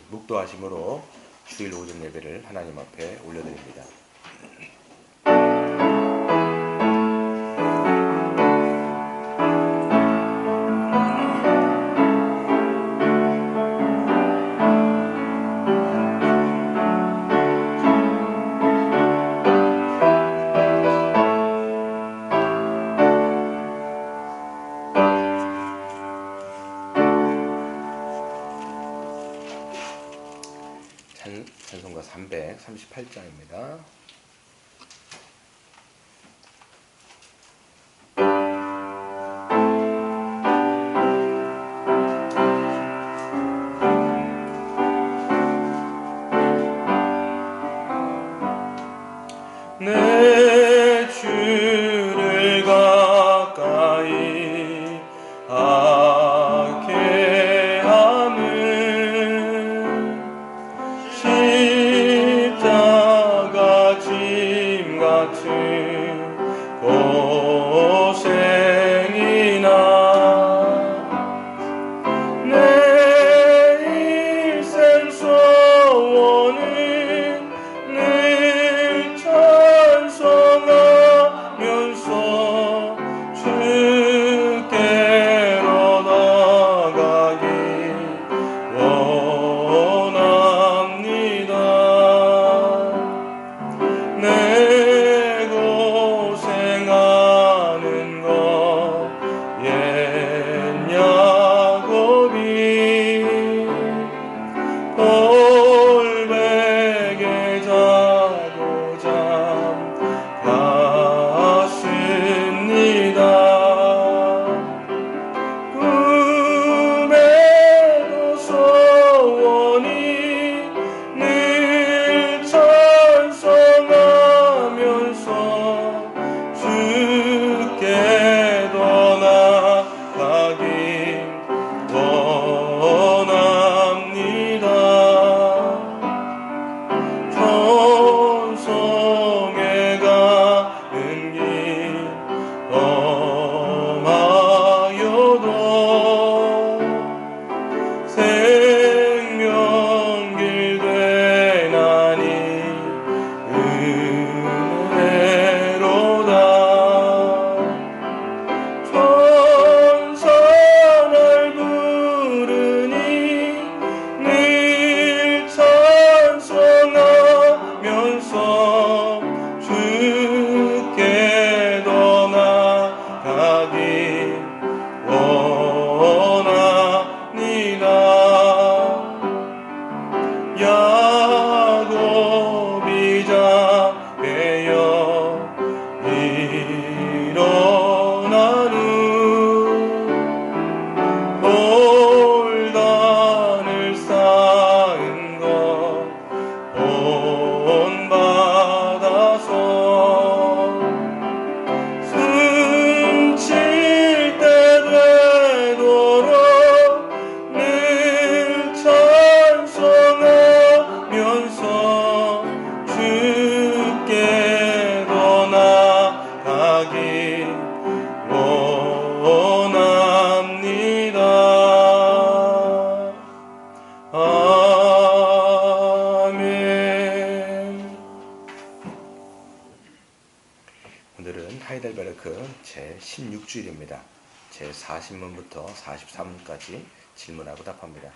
묵도하심으로 주일 오전 예배를 하나님 앞에 올려드립니다. 찬송가 338장입니다. 내 주를 가까이 하게 함은 십자가 짐 같은 고생이나 내 일생 소원은 늘 찬송하면서 주께로 나가기 원합니다. 내 고생하는 것 옛 야곱이 돌베개 자고 잠갔습니다. 꿈에도 소원이 늘 찬송하면서 주께로 나가기 원합니다. 천성에 가는 길 험하여도 생명길 되나니 은혜로다. 천사 날 부르니 늘 찬송하면서 주께로 나가기 원합니다. 야곱이 자매여 일어난 후 올단을 쌓은 것 본받아서 숨쉴 때 되도록 늘 찬송하면서 주께로 나가기 원합니다. 아멘. 오늘은 하이델베르크 제16주일입니다. 제40문부터 43문까지 질문하고 답합니다.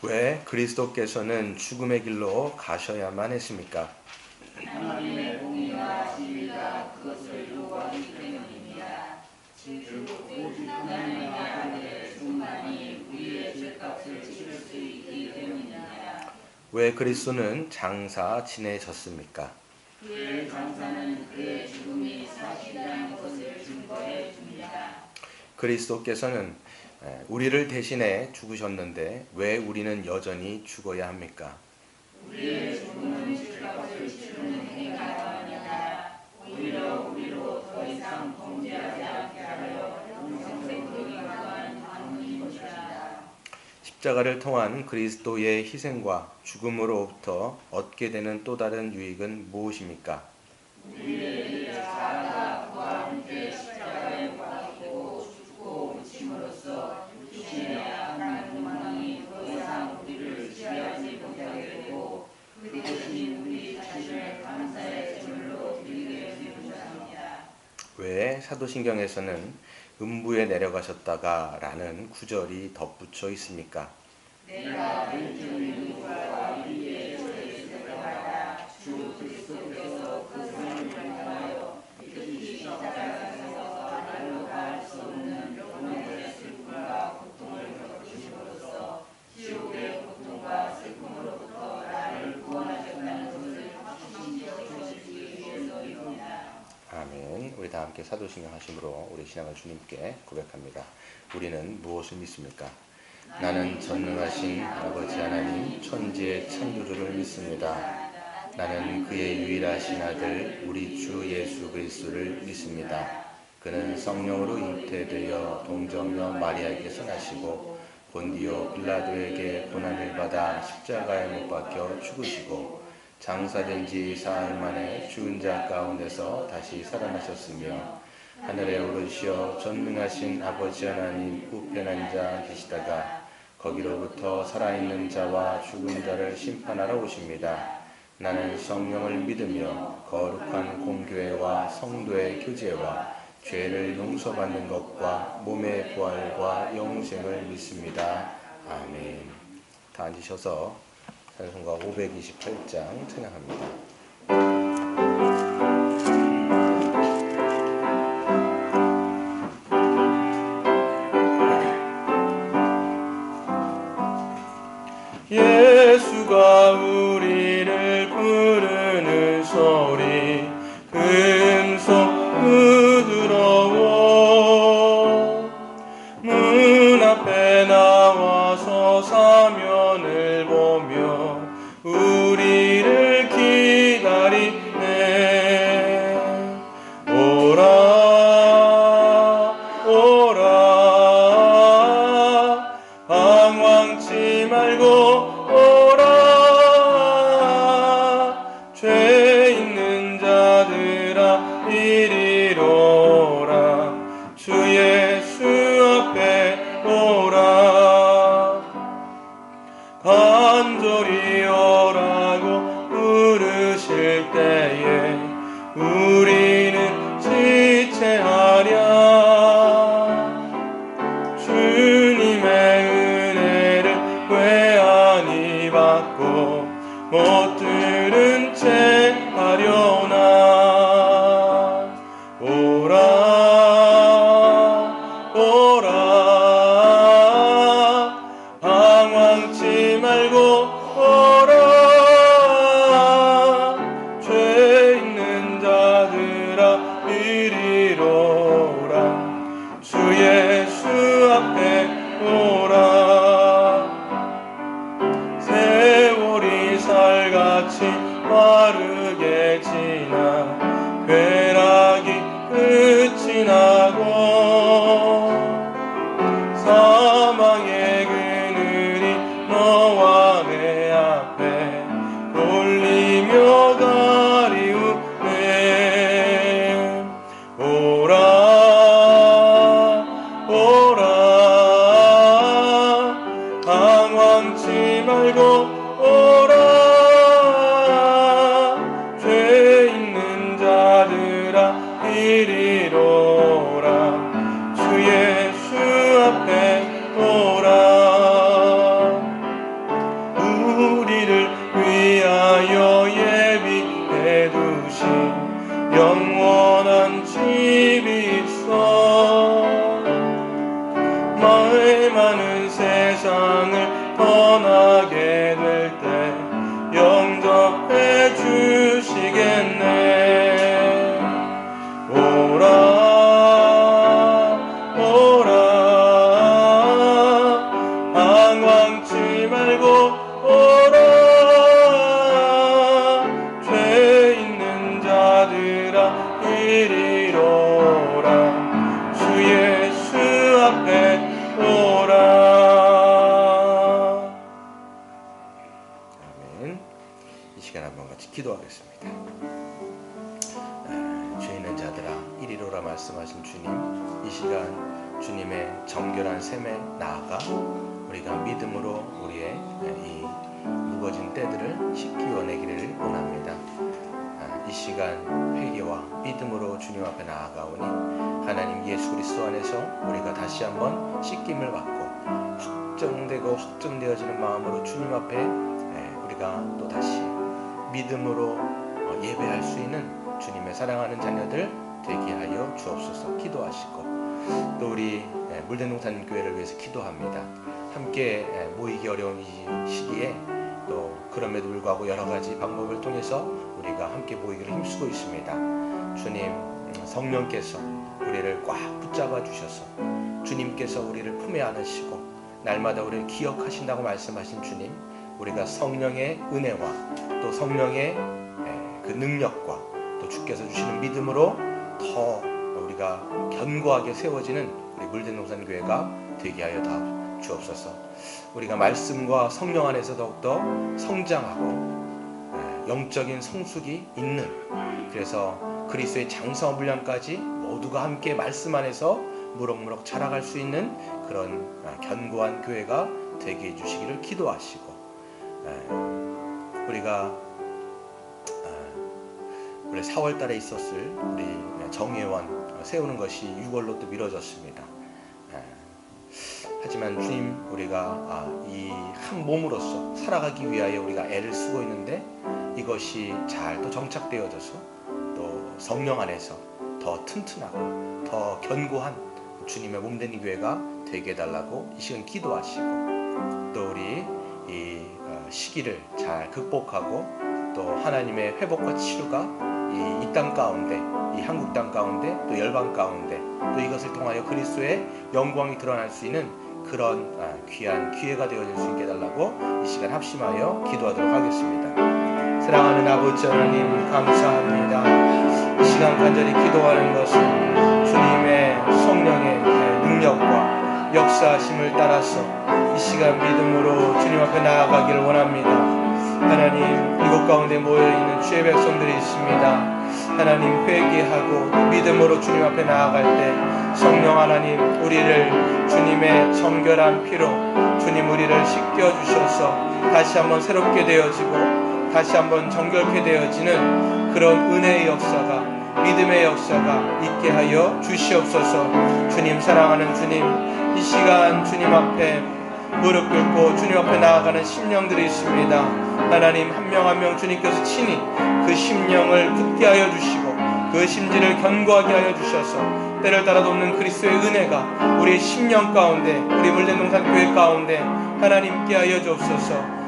왜 그리스도께서는 죽음의 길로 가셔야만 했습니까? 하나님의 공의와 진리가 그것을 요구하기 때문입니다. 즉 오직 하나님의 아들의 죽음만이 우리의 죄값을 치를 수 있기 때문입니다. 왜 그리스도는 장사 지내셨습니까? 그의 장사는 그의 죽음이 사실이라는 것을 증거해 줍니다. 그리스도께서는 우리를 대신해 죽으셨는데 왜 우리는 여전히 죽어야 합니까? 우리의 죽음은 죄값을 치르는 행위가 아닙니다. 오히려 우리로 더 이상 범죄하지 않게 하려 영생 생명이 가한 방문인 것입니다. 십자가를 통한 그리스도의 희생과 죽음으로부터 얻게 되는 또 다른 유익은 무엇입니까? 우리의 자아가 그와 함께 십자가에 못 박히고 죽고 묻힘으로써 육신의 악한 욕망이 더 이상 우리를 사도신경에서는 음부에 내려가셨다가 라는 구절이 덧붙여 있습니까? 내가 왼쪽 누구와 위에 서 있을 때마다 주 그리스도께서 그 삶을 통하여 특히 십자가에서 말로 할 수 없는 영혼의 슬픔과 고통을 겪으심으로써 지옥의 고통과 슬픔으로부터 나를 구원하셨다는 것을 확신시켜 주시기 위해서입니다. 아멘. 우리 다 함께 사도신경 하심으로 우리 신앙을 주님께 고백합니다. 우리는 무엇을 믿습니까? 나는 전능하신 아버지 하나님 천지의 창조주를 믿습니다. 나는 그의 유일하신 아들 우리 주 예수 그리스도를 믿습니다. 그는 성령으로 잉태되어 동정녀 마리아에게서 나시고 본디오 빌라도에게 고난을 받아 십자가에 못 박혀 죽으시고 장사된 지 사흘 만에 죽은 자 가운데서 다시 살아나셨으며 하늘에 오르시어 전능하신 아버지 하나님 우편 앉아 계시다가 거기로부터 살아있는 자와 죽은 자를 심판하러 오십니다. 나는 성령을 믿으며 거룩한 공교회와 성도의 교제와 죄를 용서받는 것과 몸의 부활과 영생을 믿습니다. 아멘. 다 앉으셔서 찬송가 528장 찬양합니다. 예수가 우리를 부르는 소리 금소부드러워 문 앞에 나와서 사면을 보며 우리를 기다리네. 오라 오라 방황치 말고 죄 있는 자들아 이리로 오라. 주 예수 앞에 오라. 간절히 오라고 부르실 때에 우리는 지체하랴. 주님의 은혜를 왜 아니 받고 못 들은 채 하려나. 오라 오라 방황치 말고 오라. 죄 있는 자들아 이리로 오라. 주 예수 앞에 오라. 세월이 살같이 빠르게 지나 쾌락이 끝이 나고 사망의 그늘이 너와 내 앞에 돌리며 가리우네. 오라 오라 방황치 말고 오라. 죄 있는 자들아 이리로 오라. 주 예수 앞에 오라. 우리를 위하여 예비해 두신 영원한 집이 있어. 마을 많은 세상을 떠나게 될 때 영접해 주시겠네. 오라 오라 방황치 말고 오라. 죄 있는 자들아 이리로 오라. 주 예수 앞에 오라. 아멘. 이 시간 한번 같이 기도하겠습니다. 죄 있는 자들아 이리로라 말씀하신 주님, 이 시간 주님의 정결한 샘에 나아가 우리가 믿음으로 우리의 이 무거진 때들을 씻기워내기를 원합니다. 이 이 시간 회개와 믿음으로 주님 앞에 나아가오니 하나님 예수 그리스도 안에서 우리가 다시 한번 씻김을 받고 확정되고 확정되어지는 마음으로 주님 앞에 우리가 또 다시 믿음으로 예배할 수 있는 주님의 사랑하는 자녀들 되게 하여 주옵소서. 기도하시고 또 우리 물대농산 교회를 위해서 기도합니다. 함께 모이기 어려운 이 시기에 또 그럼에도 불구하고 여러 가지 방법을 통해서 우리가 함께 모이기를 힘쓰고 있습니다. 주님, 성령께서 우리를 꽉 붙잡아 주셔서 주님께서 우리를 품에 안으시고 날마다 우리를 기억하신다고 말씀하신 주님, 우리가 성령의 은혜와 또 성령의 그 능력과 또 주께서 주시는 믿음으로 더 우리가 견고하게 세워지는 우리 물대농산 교회가 되게 하여 주옵소서. 우리가 말씀과 성령 안에서 더욱더 성장하고 영적인 성숙이 있는, 그래서 그리스도의 장성한 분량까지 모두가 함께 말씀 안에서 무럭무럭 자라갈 수 있는 그런 견고한 교회가 되게 해주시기를 기도하시고, 우리가 원래 4월 달에 있었을 우리 정예원 세우는 것이 6월로 또 미뤄졌습니다. 하지만 주님, 우리가 이 한 몸으로서 살아가기 위하여 우리가 애를 쓰고 있는데 이것이 잘 또 정착되어져서 또 성령 안에서 더 튼튼하고 더 견고한 주님의 몸된 교회가 되게 해달라고 이 시간 기도하시고, 또 우리 이 시기를 잘 극복하고 또 하나님의 회복과 치유가 이 땅 가운데, 이 한국 땅 가운데 또 열방 가운데 또 이것을 통하여 그리스도의 영광이 드러날 수 있는 그런 귀한 기회가 되어질 수 있게 해달라고 이 시간 합심하여 기도하도록 하겠습니다. 사랑하는 아버지 하나님, 감사합니다. 이 시간 간절히 기도하는 것은 주님의 성령의 능력과 역사하심을 따라서 이 시간 믿음으로 주님 앞에 나아가기를 원합니다. 하나님, 이곳 가운데 모여있는 주의 백성들이 있습니다. 하나님, 회개하고 믿음으로 주님 앞에 나아갈 때 성령 하나님, 우리를 주님의 정결한 피로 주님 우리를 씻겨주셔서 다시 한번 새롭게 되어지고 다시 한번 정결케 되어지는 그런 은혜의 역사가, 믿음의 역사가 있게 하여 주시옵소서. 주님, 사랑하는 주님, 이 시간 주님 앞에 무릎 꿇고 주님 앞에 나아가는 심령들이 있습니다. 하나님, 한 명 한 명 주님께서 친히 그 심령을 굳게 하여 주시고 그 심지를 견고하게 하여 주셔서 때를 따라 돕는 그리스도의 은혜가 우리의 심령 가운데, 우리 물대농산 교회 가운데 하나님께 하여 주옵소서.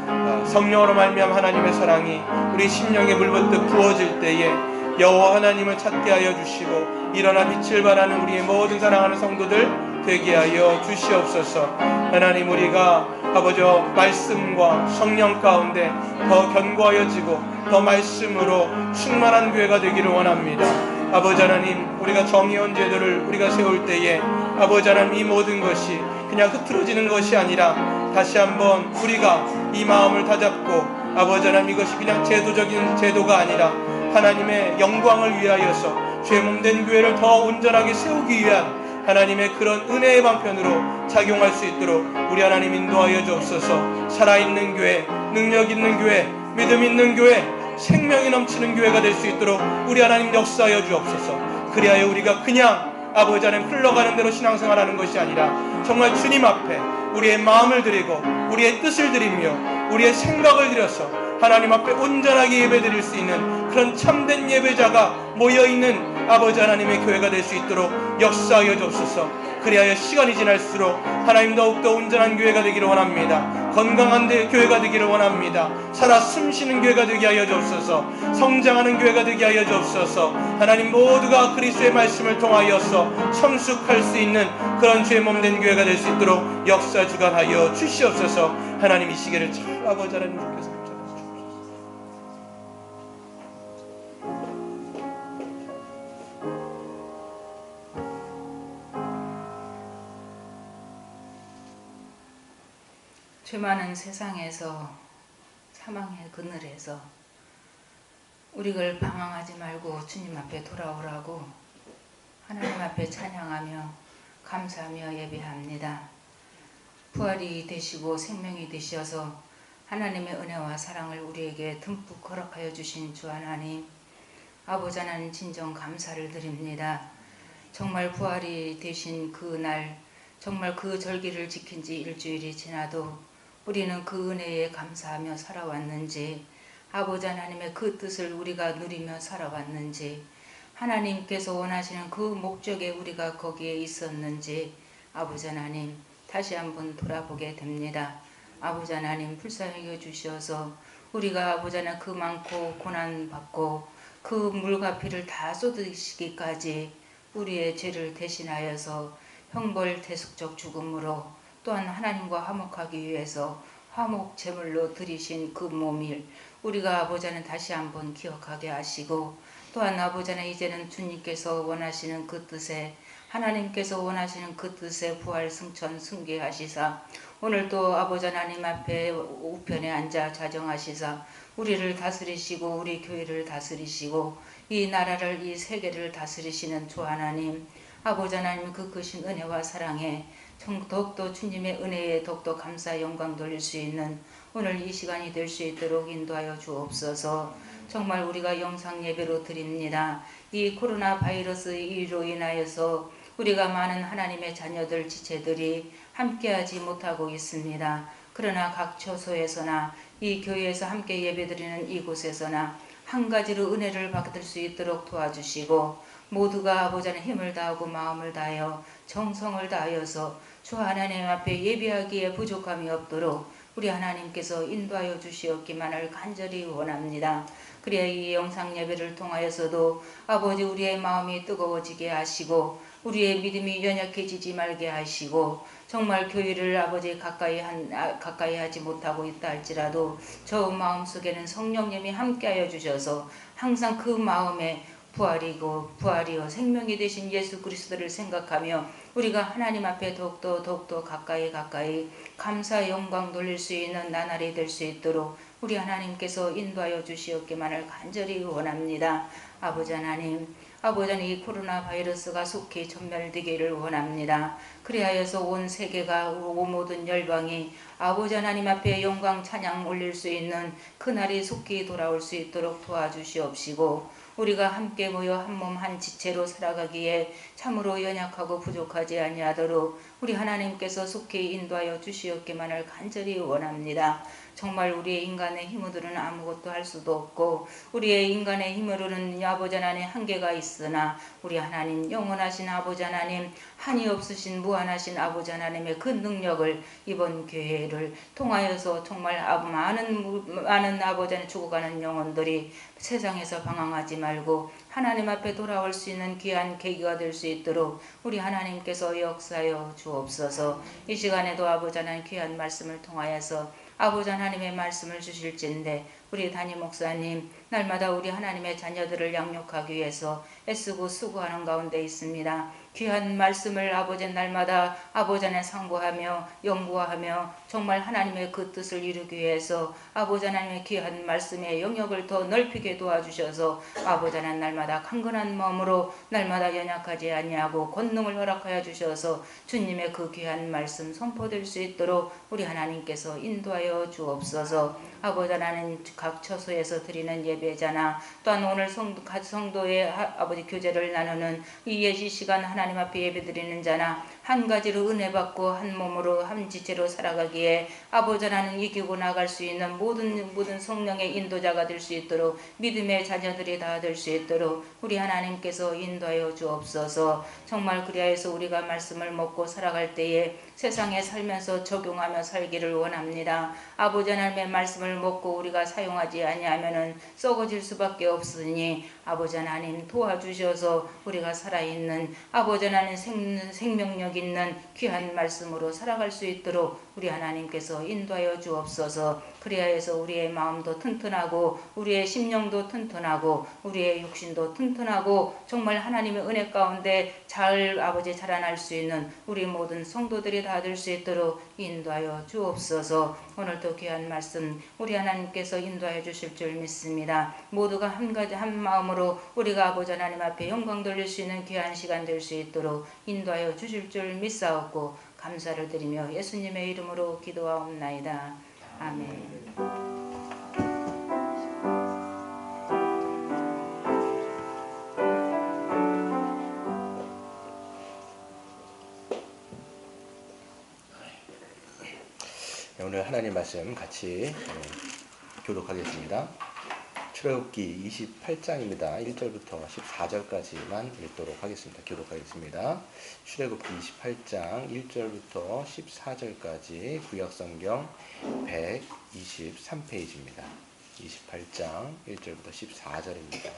성령으로 말미암아 하나님의 사랑이 우리 심령에 물붓듯 부어질 때에 여호와 하나님을 찾게 하여 주시고 일어나 빛을 발하는 우리의 모든 사랑하는 성도들 되게 하여 주시옵소서. 하나님, 우리가 아버지 말씀과 성령 가운데 더 견고하여지고 더 말씀으로 충만한 교회가 되기를 원합니다. 아버지 하나님, 우리가 정의원 제도를 우리가 세울 때에 아버지 하나님, 이 모든 것이 그냥 흐트러지는 것이 아니라 다시 한번 우리가 이 마음을 다잡고 아버지 하나님, 이것이 그냥 제도적인 제도가 아니라 하나님의 영광을 위하여서 죄 몸된 교회를 더 온전하게 세우기 위한 하나님의 그런 은혜의 방편으로 작용할 수 있도록 우리 하나님 인도하여 주옵소서. 살아있는 교회, 능력 있는 교회, 믿음 있는 교회, 생명이 넘치는 교회가 될 수 있도록 우리 하나님 역사하여 주옵소서. 그리하여 우리가 그냥 아버지 하나님 흘러가는 대로 신앙생활하는 것이 아니라 정말 주님 앞에 우리의 마음을 드리고 우리의 뜻을 드리며 우리의 생각을 드려서 하나님 앞에 온전하게 예배드릴 수 있는 그런 참된 예배자가 모여있는 아버지 하나님의 교회가 될 수 있도록 역사하여 주옵소서. 그리하여 시간이 지날수록 하나님 더욱더 온전한 교회가 되기를 원합니다. 건강한 교회가 되기를 원합니다. 살아 숨쉬는 교회가 되게 하여 주옵소서. 성장하는 교회가 되게 하여 주옵소서. 하나님, 모두가 그리스도의 말씀을 통하여서 성숙할 수 있는 그런 주의 몸된 교회가 될 수 있도록 역사 주관하여 주시옵소서. 하나님, 이 시기를 잘 아버지 하나님 주께서 죄 많은 세상에서 사망의 그늘에서 우리를 방황하지 말고 주님 앞에 돌아오라고 하나님 앞에 찬양하며 감사하며 예배합니다. 부활이 되시고 생명이 되셔서 하나님의 은혜와 사랑을 우리에게 듬뿍 허락하여 주신 주 하나님, 아버지 하나님 진정 감사를 드립니다. 정말 부활이 되신 그날, 정말 그 절기를 지킨 지 일주일이 지나도 우리는 그 은혜에 감사하며 살아왔는지, 아버지 하나님의 그 뜻을 우리가 누리며 살아왔는지, 하나님께서 원하시는 그 목적에 우리가 거기에 있었는지 아버지 하나님 다시 한번 돌아보게 됩니다. 아버지 하나님 불쌍히 여주셔서 우리가 아버지 하나님 그 많고 고난받고 그 물과 피를 다 쏟으시기까지 우리의 죄를 대신하여서 형벌 대속적 죽음으로 또한 하나님과 화목하기 위해서 화목 제물로 드리신 그 몸을 우리가 아버지 하나님 다시 한번 기억하게 하시고, 또한 아버지 하나님 이제는 주님께서 원하시는 그 뜻에, 하나님께서 원하시는 그 뜻에 부활 승천 승계하시사 오늘도 아버지 하나님 앞에 우편에 앉아 자정하시사 우리를 다스리시고 우리 교회를 다스리시고 이 나라를 이 세계를 다스리시는 주 하나님, 아버지 하나님 그 크신 은혜와 사랑에 더욱더 주님의 은혜에 더욱더 감사 영광 돌릴 수 있는 오늘 이 시간이 될 수 있도록 인도하여 주옵소서. 정말 우리가 영상 예배로 드립니다. 이 코로나 바이러스로 인하여서 우리가 많은 하나님의 자녀들 지체들이 함께하지 못하고 있습니다. 그러나 각 처소에서나 이 교회에서 함께 예배드리는 이곳에서나 한 가지로 은혜를 받을 수 있도록 도와주시고, 모두가 아버지 하나님 힘을 다하고 마음을 다하여 정성을 다하여서 주 하나님 앞에 예배하기에 부족함이 없도록 우리 하나님께서 인도하여 주시옵기만을 간절히 원합니다. 그래야 이 영상 예배를 통하여서도 아버지 우리의 마음이 뜨거워지게 하시고 우리의 믿음이 연약해지지 말게 하시고, 정말 교회를 아버지 가까이 하지 못하고 있다 할지라도 저 마음속에는 성령님이 함께하여 주셔서 항상 그 마음에 부활이요 생명이 되신 예수 그리스도를 생각하며 우리가 하나님 앞에 더욱더 가까이 감사 영광 돌릴 수 있는 나날이 될 수 있도록 우리 하나님께서 인도하여 주시옵기만을 간절히 원합니다. 아버지 하나님 이 코로나 바이러스가 속히 전멸되기를 원합니다. 그리하여서 온 세계가 모든 열방이 아버지 하나님 앞에 영광 찬양 올릴 수 있는 그날이 속히 돌아올 수 있도록 도와주시옵시고, 우리가 함께 모여 한 몸 한 지체로 살아가기에 참으로 연약하고 부족하지 아니하도록 우리 하나님께서 속히 인도하여 주시옵기만을 간절히 원합니다. 정말 우리의 인간의 힘으로는 아무것도 할 수도 없고 우리의 인간의 힘으로는 아버지 하나님 한계가 있으나 우리 하나님 영원하신 아버지 하나님 한이 없으신 무한하신 아버지 하나님의 그 능력을 이번 교회를 통하여서 정말 많은 아버지 하나님 죽어가는 영혼들이 세상에서 방황하지 말고 하나님 앞에 돌아올 수 있는 귀한 계기가 될 수 있도록 우리 하나님께서 역사하여 주옵소서. 이 시간에도 아버지 하나님 귀한 말씀을 통하여서 아버지 하나님의 말씀을 주실진데 우리 담임 목사님 날마다 우리 하나님의 자녀들을 양육하기 위해서 애쓰고 수고하는 가운데 있습니다. 귀한 말씀을 아버지 날마다 아버지 안에 상고하며 연구하며 정말 하나님의 그 뜻을 이루기 위해서 아버지 하나님의 귀한 말씀의 영역을 더 넓히게 도와주셔서 아버지 하나님 날마다 강건한 마음으로 날마다 연약하지 아니하고 권능을 허락하여 주셔서 주님의 그 귀한 말씀 선포될 수 있도록 우리 하나님께서 인도하여 주옵소서. 아버지 하나님 각 처소에서 드리는 예배자나 또한 오늘 성도의 아버지 교제를 나누는 이 예시 시간 하나님 앞에 예배드리는 자나 한 가지로 은혜 받고 한 몸으로 한 지체로 살아가기에 아버지 하나님 이기고 나갈 수 있는 모든 성령의 인도자가 될 수 있도록 믿음의 자녀들이 다 될 수 있도록 우리 하나님께서 인도하여 주옵소서. 정말 그리하여서 우리가 말씀을 먹고 살아갈 때에 세상에 살면서 적용하며 살기를 원합니다. 아버지 하나님의 말씀을 먹고 우리가 사용하지 아니하면은 썩어질 수밖에 없으니 아버지 하나님 도와주셔서 우리가 살아있는 아버지 하나님 생명력 있는 귀한 말씀으로 살아갈 수 있도록 우리 하나님께서 인도하여 주옵소서. 그리하여서 우리의 마음도 튼튼하고 우리의 심령도 튼튼하고 우리의 육신도 튼튼하고 정말 하나님의 은혜 가운데 잘 아버지 자라날 수 있는 우리 모든 성도들이 다 될 수 있도록 인도하여 주옵소서. 오늘도 귀한 말씀 우리 하나님께서 인도하여 주실 줄 믿습니다. 모두가 한 마음으로 우리가 아버지 하나님 앞에 영광 돌릴 수 있는 귀한 시간 될 수 있도록 인도하여 주실 줄 믿사옵고 감사를 드리며 예수님의 이름으로 기도하옵나이다. 아멘. 오늘 하나님 말씀 같이 교독하겠습니다. 출애굽기 28장입니다. 1절부터 14절까지만 읽도록 하겠습니다. 교독하겠습니다. 출애굽기 28장 1절부터 14절까지 구약성경 123페이지입니다. 28장 1절부터 14절입니다.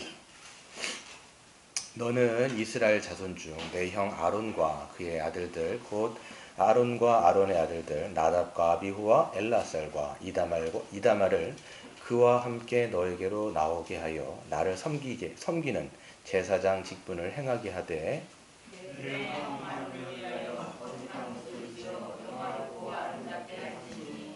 너는 이스라엘 자손 중 내 형 아론과 그의 아들들 곧 아론과 아론의 아들들 나답과 아비후와 엘라살과 이다말을 그와 함께 너에게로 나오게 하여 나를 섬기는 제사장 직분을 행하게 하되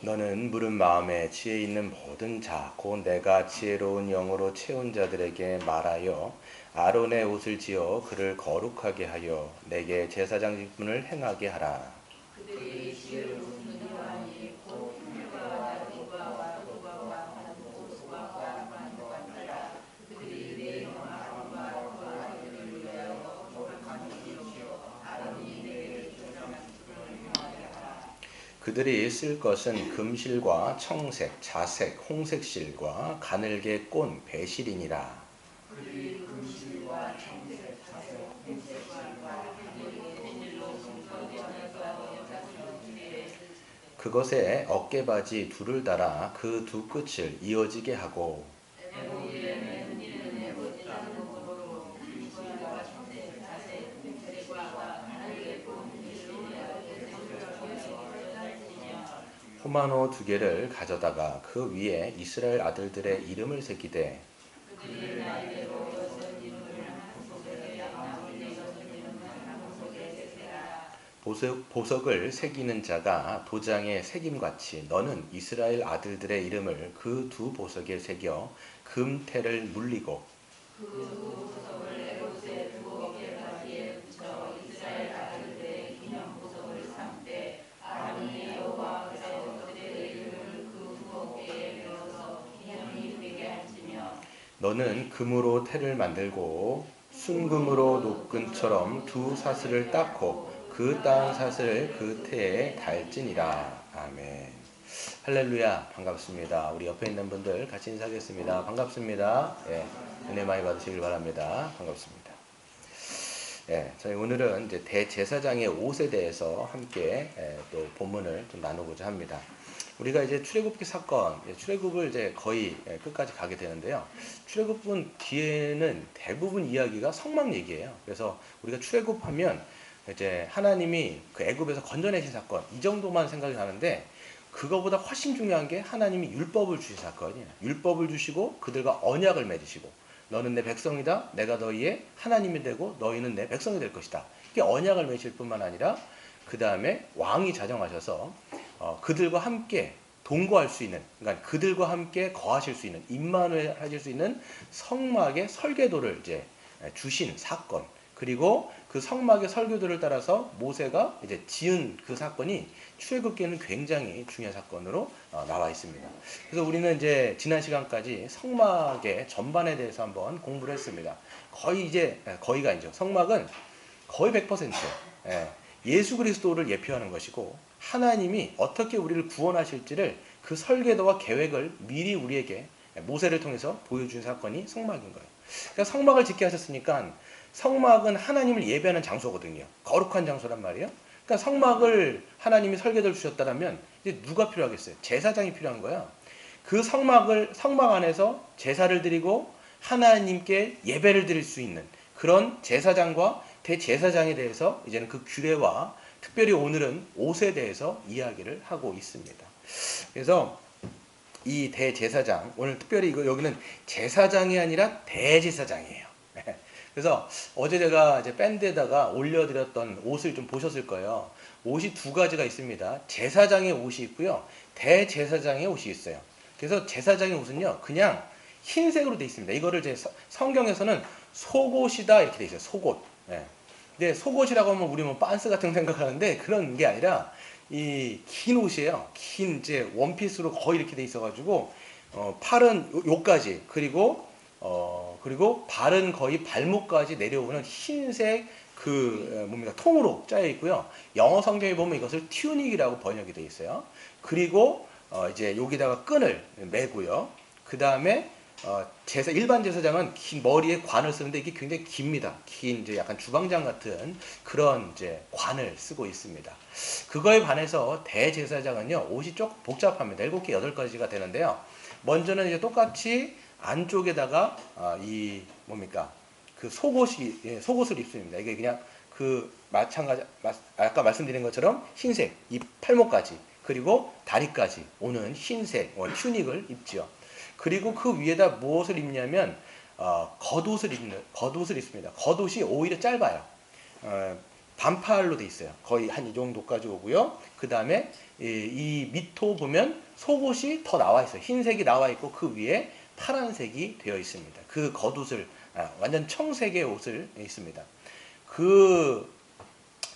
너는 물은 마음에 지혜 있는 모든 자 곧 내가 지혜로운 영으로 채운 자들에게 말하여 아론의 옷을 지어 그를 거룩하게 하여 내게 제사장 직분을 행하게 하라. 그들이 지혜로운 여호와니 곧 율법과 도가와 소수와 만족하리라. 그들이 내 형 아론과 그 아들들을 위하여 거룩한 것이요 아론이 내게 제사장 직분을 행하게 하라. 그들이 쓸 것은 금실과 청색, 자색, 홍색실과 가늘게 꼰 배실이니라. 그들이 금실과 청색, 자색, 홍색실과 가늘게 비닐로 성전에서 그것에 어깨바지 둘을 달아 그 두 끝을 이어지게 하고 에봇에는 이는 에봇 장목으로 금실과 청색, 자색, 홍색과 가늘게 꼰 배실이라 호마노 2개를 가져다가 그 위에 이스라엘 아들들의 이름을 새기되 그들이 나이대로 여섯 이름을 한 보석에 나머지 여섯 이름은 한 보석에 새기라. 보석을 새기는 자가 도장에 새김같이 너는 이스라엘 아들들의 이름을 그 두 보석에 새겨 금테를 물리고 그 두 보석을 에봇의 두 어깨바지에 붙여 이스라엘 아들들의 기념 보석을 삼되 아론이 여호와께서 그들의 이름을 그 두 어깨에 메어서 기념이 되게 할지며 너는 금으로 테를 만들고 순금으로 노끈처럼 두 사슬을 닦고 그 따은 사슬을 그 테에 달지니라. 아멘. 할렐루야. 반갑습니다. 우리 옆에 있는 분들 같이 인사하겠습니다. 반갑습니다. 예, 은혜 많이 받으시길 바랍니다. 반갑습니다. 예, 저희 오늘은 이제 대제사장의 옷에 대해서 함께 또 본문을 좀 나누고자 합니다. 우리가 이제 출애굽기 사건, 출애굽을 이제 거의 끝까지 가게 되는데요. 출애굽은 뒤에는 대부분 이야기가 성막 얘기예요. 그래서 우리가 출애굽하면 이제 하나님이 그 애굽에서 건져내신 사건 이 정도만 생각이 나는데 그거보다 훨씬 중요한 게 하나님이 율법을 주신 사건이에요. 율법을 주시고 그들과 언약을 맺으시고 너는 내 백성이다. 내가 너희의 하나님이 되고 너희는 내 백성이 될 것이다. 이게 언약을 맺을 뿐만 아니라 그 다음에 왕이 자정하셔서 그들과 함께 동거할 수 있는, 그러니까 그들과 함께 거하실 수 있는, 임마누엘 하실 수 있는 성막의 설계도를 이제 주신 사건. 그리고 그 성막의 설계도를 따라서 모세가 이제 지은 그 사건이 출애굽기에는 굉장히 중요한 사건으로 나와 있습니다. 그래서 우리는 이제 지난 시간까지 성막의 전반에 대해서 한번 공부를 했습니다. 거의가 아니죠. 성막은 거의 100% 예수 그리스도를 예표하는 것이고 하나님이 어떻게 우리를 구원하실지를 그 설계도와 계획을 미리 우리에게 모세를 통해서 보여준 사건이 성막인 거예요. 그러니까 성막을 짓게 하셨으니까 성막은 하나님을 예배하는 장소거든요. 거룩한 장소란 말이에요. 그러니까 성막을 하나님이 설계도를 주셨다면 이제 누가 필요하겠어요? 제사장이 필요한 거야. 그 성막 안에서 제사를 드리고 하나님께 예배를 드릴 수 있는 그런 제사장과 대제사장에 대해서 이제는 그 규례와 특별히 오늘은 옷에 대해서 이야기를 하고 있습니다. 그래서 이 대제사장, 오늘 특별히 여기는 제사장이 아니라 대제사장이에요. 그래서 어제 제가 이제 밴드에다가 올려드렸던 옷을 좀 보셨을 거예요. 옷이 두 가지가 있습니다. 제사장의 옷이 있고요. 대제사장의 옷이 있어요. 그래서 제사장의 옷은요, 그냥 흰색으로 되어 있습니다. 이거를 이제 성경에서는 속옷이다 이렇게 되어 있어요. 속옷. 근데 속옷이라고 하면 우리 뭐 빤스 같은 거 생각하는데 그런 게 아니라 이 긴 옷이에요. 긴 이제 원피스로 거의 이렇게 돼 있어가지고 팔은 요까지 그리고 발은 거의 발목까지 내려오는 흰색 뭡니까 통으로 짜여 있고요. 영어 성경에 보면 이것을 튜닉이라고 번역이 되어 있어요. 그리고 이제 여기다가 끈을 매고요. 그 다음에 일반 제사장은 긴 머리에 관을 쓰는데 이게 굉장히 깁니다. 긴 이제 약간 주방장 같은 그런 이제 관을 쓰고 있습니다. 그거에 반해서 대제사장은요 옷이 조금 복잡합니다. 7개, 8가지가 되는데요. 먼저는 이제 똑같이 안쪽에다가 이 뭡니까 그 속옷을 입습니다. 이게 그냥 마찬가지 아까 말씀드린 것처럼 흰색 이 팔목까지 그리고 다리까지 오는 흰색 튜닉을 입죠. 그리고 그 위에다 무엇을 입냐면 겉옷을 입습니다. 겉옷이 오히려 짧아요. 반팔로 돼 있어요. 거의 한 이 정도까지 오고요. 그 다음에 이 밑도 보면 속옷이 더 나와 있어요. 흰색이 나와 있고 그 위에 파란색이 되어 있습니다. 그 겉옷을 완전 청색의 옷을 입습니다. 그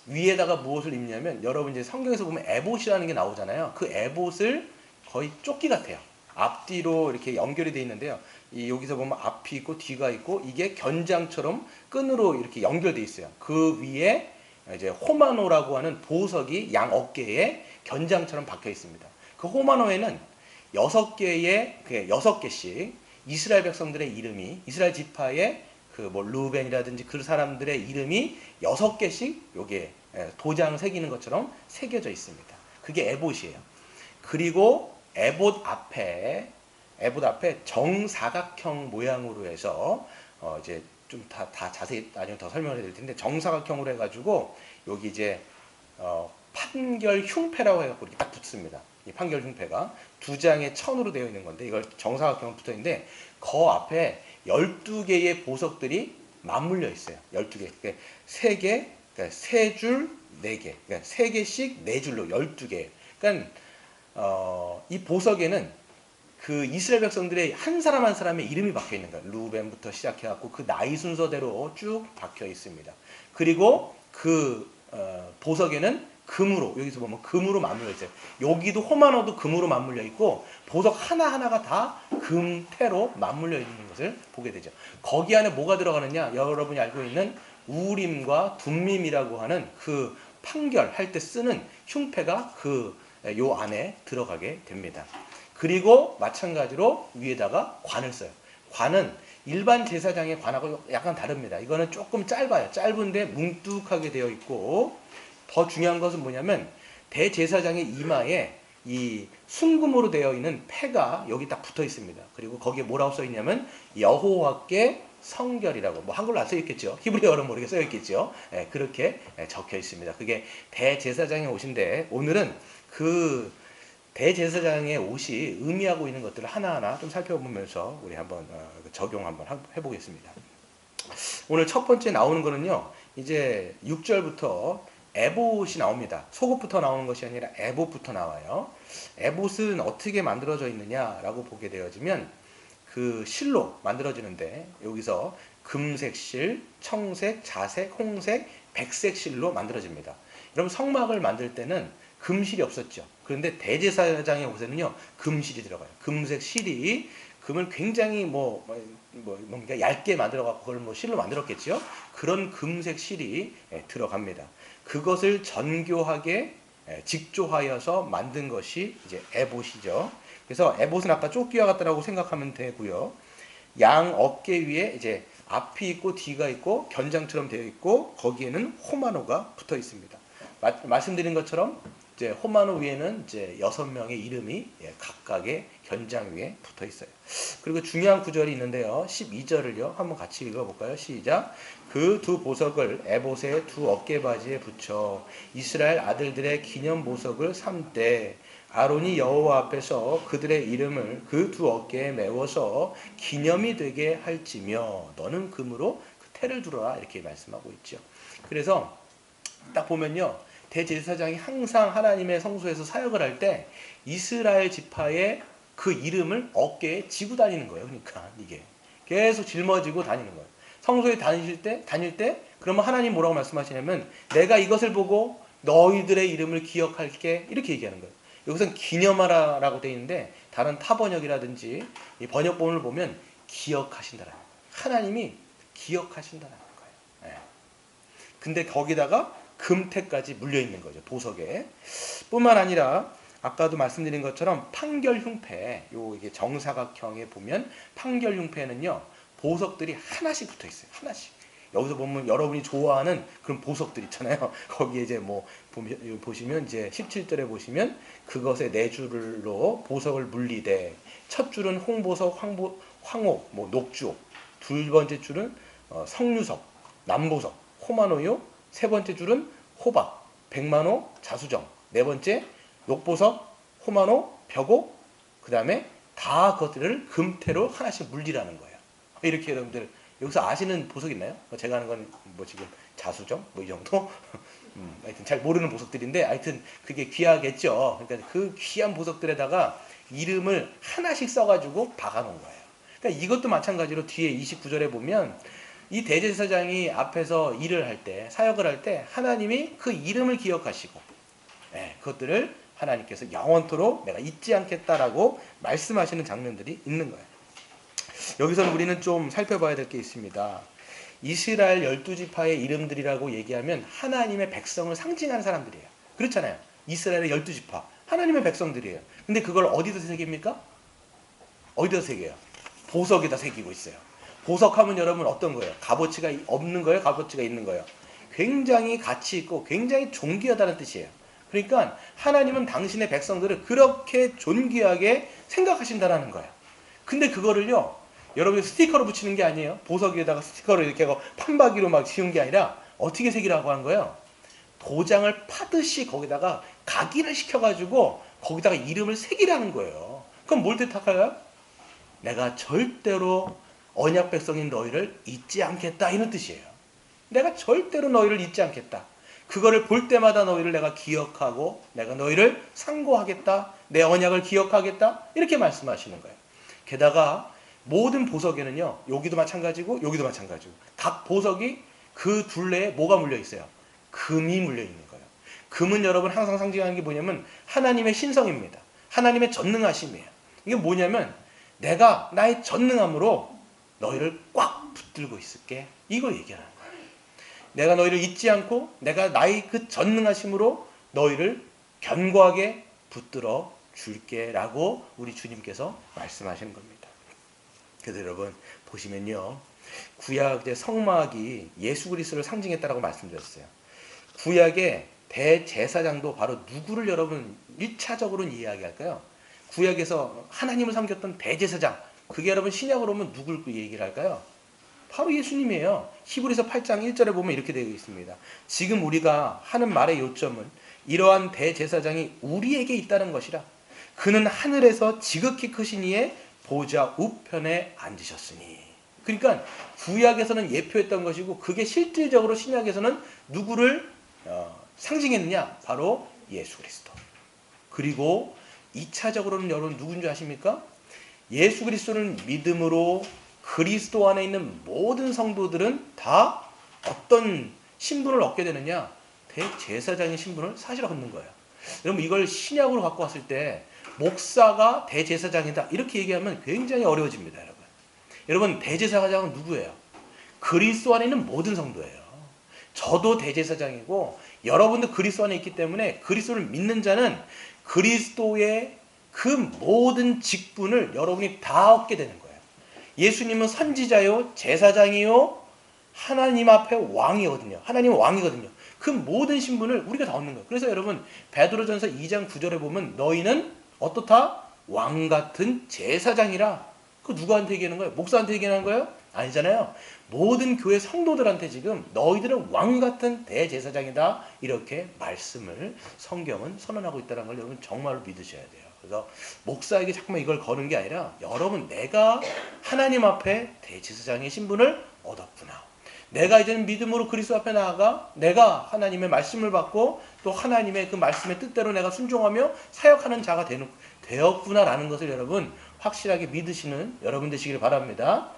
위에다가 무엇을 입냐면 여러분 이제 성경에서 보면 에봇이라는 게 나오잖아요. 그 에봇을 거의 조끼 같아요. 앞뒤로 이렇게 연결이 되어 있는데요. 여기서 보면 앞이 있고 뒤가 있고 이게 견장처럼 끈으로 이렇게 연결되어 있어요. 그 위에 이제 호마노라고 하는 보석이 양 어깨에 견장처럼 박혀 있습니다. 그 호마노에는 6개씩 이스라엘 백성들의 이름이 이스라엘 지파의 루벤이라든지 그 사람들의 이름이 6개씩 여기에 도장 새기는 것처럼 새겨져 있습니다. 그게 에봇이에요. 그리고 에봇 앞에 정사각형 모양으로 해서 이제 좀 다 자세히 나중에 더 설명을 해드릴 텐데 정사각형으로 해가지고 여기 이제 판결 흉패라고 해갖고 이렇게 딱 붙습니다. 이 판결 흉패가 2장의 천으로 되어 있는 건데 이걸 정사각형으로 붙어 있는데 그 앞에 12개의 보석들이 맞물려 있어요. 12개. 그러니까 3개, 그러니까 3줄, 4개. 그러니까 3개씩 4줄로 12개. 그러니까 이 보석에는 그 이스라엘 백성들의 한 사람 한 사람의 이름이 박혀 있는 거예요. 루벤부터 시작해갖고 그 나이 순서대로 쭉 박혀 있습니다. 그리고 그 보석에는 금으로 여기서 보면 금으로 맞물려 있어요. 여기도 호마노도 금으로 맞물려 있고 보석 하나하나가 다 금태로 맞물려 있는 것을 보게 되죠. 거기 안에 뭐가 들어가느냐? 여러분이 알고 있는 우림과 둠밈이라고 하는 그 판결할 때 쓰는 흉패가 요 안에 들어가게 됩니다. 그리고 마찬가지로 위에다가 관을 써요. 관은 일반 제사장의 관하고 약간 다릅니다. 이거는 조금 짧아요. 짧은데 뭉뚝하게 되어 있고 더 중요한 것은 뭐냐면 대제사장의 이마에 이 순금으로 되어 있는 패가 여기 딱 붙어 있습니다. 그리고 거기에 뭐라고 써 있냐면 여호와께 성결이라고 뭐 한글로 안 써 있겠죠. 히브리어로 모르게 써 있겠죠. 그렇게 적혀 있습니다. 그게 대제사장의 옷인데 오늘은 그 대제사장의 옷이 의미하고 있는 것들을 하나하나 좀 살펴보면서 우리 한번 적용 한번 해보겠습니다. 오늘 첫 번째 나오는 거는요. 이제 6절부터 에봇이 나옵니다. 속옷부터 나오는 것이 아니라 에봇부터 나와요. 에봇은 어떻게 만들어져 있느냐라고 보게 되어지면 그 실로 만들어지는데 여기서 금색 실, 청색, 자색, 홍색, 백색 실로 만들어집니다. 여러분 성막을 만들 때는 금실이 없었죠. 그런데 대제사장의 옷에는요 금실이 들어가요. 금색 실이 금을 굉장히 뭔가 얇게 만들어갖고 그걸 실로 만들었겠죠. 그런 금색 실이 들어갑니다. 그것을 정교하게 직조하여서 만든 것이 이제 에봇이죠. 그래서 에봇은 아까 조끼와 같다라고 생각하면 되고요. 양 어깨 위에 이제 앞이 있고 뒤가 있고 견장처럼 되어 있고 거기에는 호마노가 붙어 있습니다. 말씀드린 것처럼 이제 호마노 위에는 이제 6명의 이름이 각각의 견장 위에 붙어 있어요. 그리고 중요한 구절이 있는데요. 12절을요. 한번 같이 읽어볼까요? 시작. 그 두 보석을 에봇의 두 어깨바지에 붙여 이스라엘 아들들의 기념 보석을 삼되 아론이 여호와 앞에서 그들의 이름을 그 두 어깨에 메워서 기념이 되게 할지며 너는 금으로 그 태를 두르라 이렇게 말씀하고 있죠. 그래서 딱 보면요. 대제사장이 항상 하나님의 성소에서 사역을 할 때 이스라엘 지파의 그 이름을 어깨에 지고 다니는 거예요. 그러니까 이게 계속 짊어지고 다니는 거예요. 성소에 다닐 때 그러면 하나님 뭐라고 말씀하시냐면 내가 이것을 보고 너희들의 이름을 기억할게 이렇게 얘기하는 거예요. 여기서는 기념하라라고 되어 있는데 다른 타번역이라든지 이 번역본을 보면 기억하신다라는 거예요. 하나님이 기억하신다라는 거예요. 근데 거기다가 금태까지 물려 있는 거죠. 보석에. 뿐만 아니라 아까도 말씀드린 것처럼 판결흉패, 요 이게 정사각형에 보면 판결흉패는요 보석들이 하나씩 붙어 있어요. 하나씩. 여기서 보면 여러분이 좋아하는 그런 보석들 있잖아요. 거기에 이제 뭐 보시면 이제 17절에 보시면 그것의 네 줄로 보석을 물리되 첫 줄은 홍보석, 황옥, 뭐 녹주옥, 두 번째 줄은 석류석, 남보석, 호마노요, 세 번째 줄은 호박, 백만호, 자수정, 네 번째 녹보석, 호마노, 벽옥, 그 다음에 다 그것들을 금태로 하나씩 물리라는 거예요. 이렇게 여러분들 여기서 아시는 보석 있나요? 제가 하는 건 뭐 지금 자수정 뭐 이 정도. 하여튼 잘 모르는 보석들인데 하여튼 그게 귀하겠죠. 그러니까 그 귀한 보석들에다가 이름을 하나씩 써가지고 박아놓은 거예요. 그러니까 이것도 마찬가지로 뒤에 29절에 보면 이 대제사장이 앞에서 일을 할 때, 사역을 할 때 하나님이 그 이름을 기억하시고 그것들을 하나님께서 영원토록 내가 잊지 않겠다라고 말씀하시는 장면들이 있는 거예요. 여기서는 우리는 좀 살펴봐야 될 게 있습니다. 이스라엘 12지파의 이름들이라고 얘기하면 하나님의 백성을 상징하는 사람들이에요. 그렇잖아요. 이스라엘의 12지파 하나님의 백성들이에요. 근데 그걸 어디다 새깁니까? 어디다 새겨요? 보석에다 새기고 있어요. 보석하면 여러분 어떤 거예요? 값어치가 없는 거예요? 값어치가 있는 거예요? 굉장히 가치 있고 굉장히 존귀하다는 뜻이에요. 그러니까 하나님은 당신의 백성들을 그렇게 존귀하게 생각하신다는 거예요. 근데 그거를요 여러분이 스티커로 붙이는 게 아니에요. 보석 위에다가 스티커를 이렇게 하고 판박이로 막 씌운 게 아니라 어떻게 새기라고 한 거예요? 도장을 파듯이 거기다가 각인을 시켜가지고 거기다가 이름을 새기라는 거예요. 그럼 뭘 뜻할까요? 내가 절대로 언약 백성인 너희를 잊지 않겠다 이런 뜻이에요. 내가 절대로 너희를 잊지 않겠다. 그거를 볼 때마다 너희를 내가 기억하고 내가 너희를 상고하겠다. 내 언약을 기억하겠다. 이렇게 말씀하시는 거예요. 게다가 모든 보석에는요. 여기도 마찬가지고 여기도 마찬가지고 각 보석이 그 둘레에 뭐가 물려 있어요? 금이 물려 있는 거예요. 금은 여러분 항상 상징하는 게 뭐냐면 하나님의 신성입니다. 하나님의 전능하심이에요. 이게 뭐냐면 내가 나의 전능함으로 너희를 꽉 붙들고 있을게. 이걸 얘기하는 거예요. 내가 너희를 잊지 않고 내가 나의 그 전능하심으로 너희를 견고하게 붙들어 줄게 라고 우리 주님께서 말씀하시는 겁니다. 그래서 여러분 보시면요. 구약 성막이 예수 그리스도를 상징했다라고 말씀드렸어요. 구약의 대제사장도 바로 누구를 여러분 1차적으로는 이야기할까요? 구약에서 하나님을 섬겼던 대제사장 그게 여러분 신약으로 오면 누굴 얘기를 할까요? 바로 예수님이에요. 히브리서 8장 1절에 보면 이렇게 되어 있습니다. 지금 우리가 하는 말의 요점은 이러한 대제사장이 우리에게 있다는 것이라. 그는 하늘에서 지극히 크신 이의 보좌 우편에 앉으셨으니. 그러니까 구약에서는 예표했던 것이고 그게 실질적으로 신약에서는 누구를 상징했느냐? 바로 예수 그리스도. 그리고 2차적으로는 여러분 누군지 아십니까? 예수 그리스도를 믿음으로 그리스도 안에 있는 모든 성도들은 다 어떤 신분을 얻게 되느냐? 대제사장의 신분을 사실 얻는 거예요. 여러분 이걸 신약으로 갖고 왔을 때 목사가 대제사장이다 이렇게 얘기하면 굉장히 어려워집니다. 여러분 대제사장은 누구예요? 그리스도 안에 있는 모든 성도예요. 저도 대제사장이고 여러분도 그리스도 안에 있기 때문에 그리스도를 믿는 자는 그리스도의 그 모든 직분을 여러분이 다 얻게 되는 거예요. 예수님은 선지자요 제사장이요 하나님 앞에 왕이거든요. 하나님은 왕이거든요. 그 모든 신분을 우리가 다 얻는 거예요. 그래서 여러분 베드로전서 2장 9절에 보면 너희는 어떻다? 왕같은 제사장이라. 그 누구한테 얘기하는 거예요? 목사한테 얘기하는 거예요? 아니잖아요. 모든 교회 성도들한테 지금 너희들은 왕같은 대제사장이다. 이렇게 말씀을 성경은 선언하고 있다는 걸 여러분 정말로 믿으셔야 돼요. 그래서 목사에게 자꾸만 이걸 거는 게 아니라 여러분 내가 하나님 앞에 대제사장의 신분을 얻었구나. 내가 이제는 믿음으로 그리스도 앞에 나아가 내가 하나님의 말씀을 받고 또 하나님의 그 말씀의 뜻대로 내가 순종하며 사역하는 자가 되었구나라는 것을 여러분 확실하게 믿으시는 여러분 되시길 바랍니다.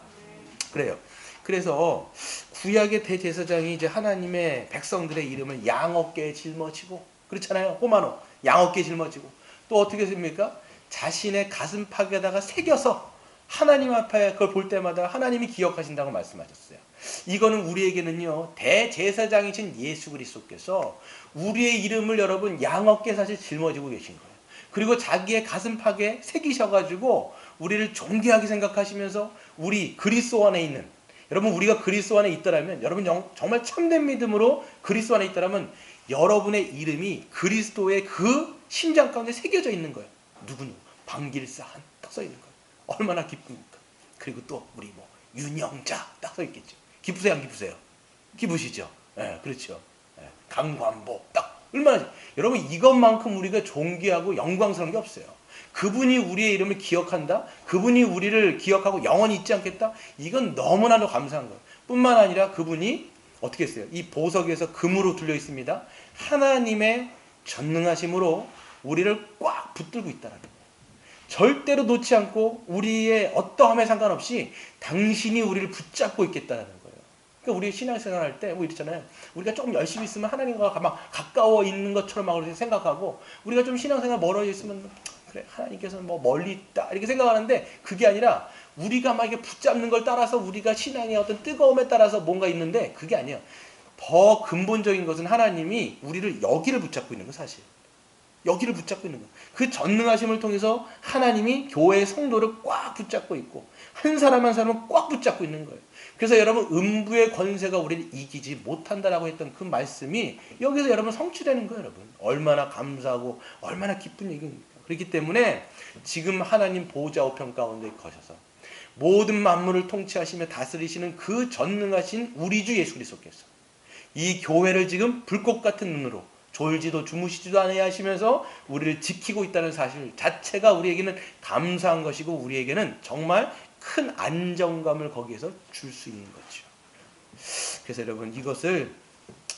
그래요. 그래서 구약의 대제사장이 이제 하나님의 백성들의 이름을 양 어깨에 짊어지고 그렇잖아요. 호마노 양 어깨에 짊어지고 또 어떻게 했습니까? 자신의 가슴팍에다가 새겨서 하나님 앞에 그걸 볼 때마다 하나님이 기억하신다고 말씀하셨어요. 이거는 우리에게는요, 대제사장이신 예수 그리스도께서 우리의 이름을 여러분 양어깨 사실 짊어지고 계신 거예요. 그리고 자기의 가슴팍에 새기셔가지고 우리를 존귀하게 생각하시면서 우리 그리스도 안에 있는, 여러분 우리가 그리스도 안에 있더라면, 여러분 정말 참된 믿음으로 그리스도 안에 있더라면 여러분의 이름이 그리스도의 그 심장 가운데 새겨져 있는 거예요. 누구누구 방길사 딱 써 있는 거예요. 얼마나 기쁩니까? 그리고 또 우리 뭐 윤영자 딱 써 있겠죠. 기쁘세요, 안 기쁘세요? 기쁘시죠? 예, 그렇죠. 예, 강관보 딱 얼마나, 여러분 이것만큼 우리가 존귀하고 영광스러운 게 없어요. 그분이 우리의 이름을 기억한다, 그분이 우리를 기억하고 영원히 잊지 않겠다, 이건 너무나도 감사한 거예요. 뿐만 아니라 그분이 어떻게 했어요? 이 보석에서 금으로 둘려 있습니다. 하나님의 전능하심으로 우리를 꽉 붙들고 있다는 거예요. 절대로 놓지 않고 우리의 어떠함에 상관없이 당신이 우리를 붙잡고 있겠다는 거예요. 그러니까 우리 신앙생활 할 때 뭐 이렇잖아요. 우리가 조금 열심히 있으면 하나님과 막 가까워 있는 것처럼 막 그렇게 생각하고, 우리가 좀 신앙생활 멀어져 있으면 그래 하나님께서는 뭐 멀리 있다 이렇게 생각하는데, 그게 아니라 우리가 막 이게 붙잡는 걸 따라서 우리가 신앙의 어떤 뜨거움에 따라서 뭔가 있는데, 그게 아니에요. 더 근본적인 것은 하나님이 우리를 여기를 붙잡고 있는 거, 사실 여기를 붙잡고 있는 거예요. 그 전능하심을 통해서 하나님이 교회의 성도를 꽉 붙잡고 있고 한 사람 한 사람을 꽉 붙잡고 있는 거예요. 그래서 여러분 음부의 권세가 우리를 이기지 못한다라고 했던 그 말씀이 여기서 여러분 성취되는 거예요. 여러분 얼마나 감사하고 얼마나 기쁜 얘기입니까? 그렇기 때문에 지금 하나님 보좌 우편 가운데 거셔서 모든 만물을 통치하시며 다스리시는 그 전능하신 우리 주 예수 그리스도께서 이 교회를 지금 불꽃 같은 눈으로 졸지도 주무시지도 않아야 하시면서 우리를 지키고 있다는 사실 자체가 우리에게는 감사한 것이고, 우리에게는 정말 큰 안정감을 거기에서 줄 수 있는 거죠. 그래서 여러분 이것을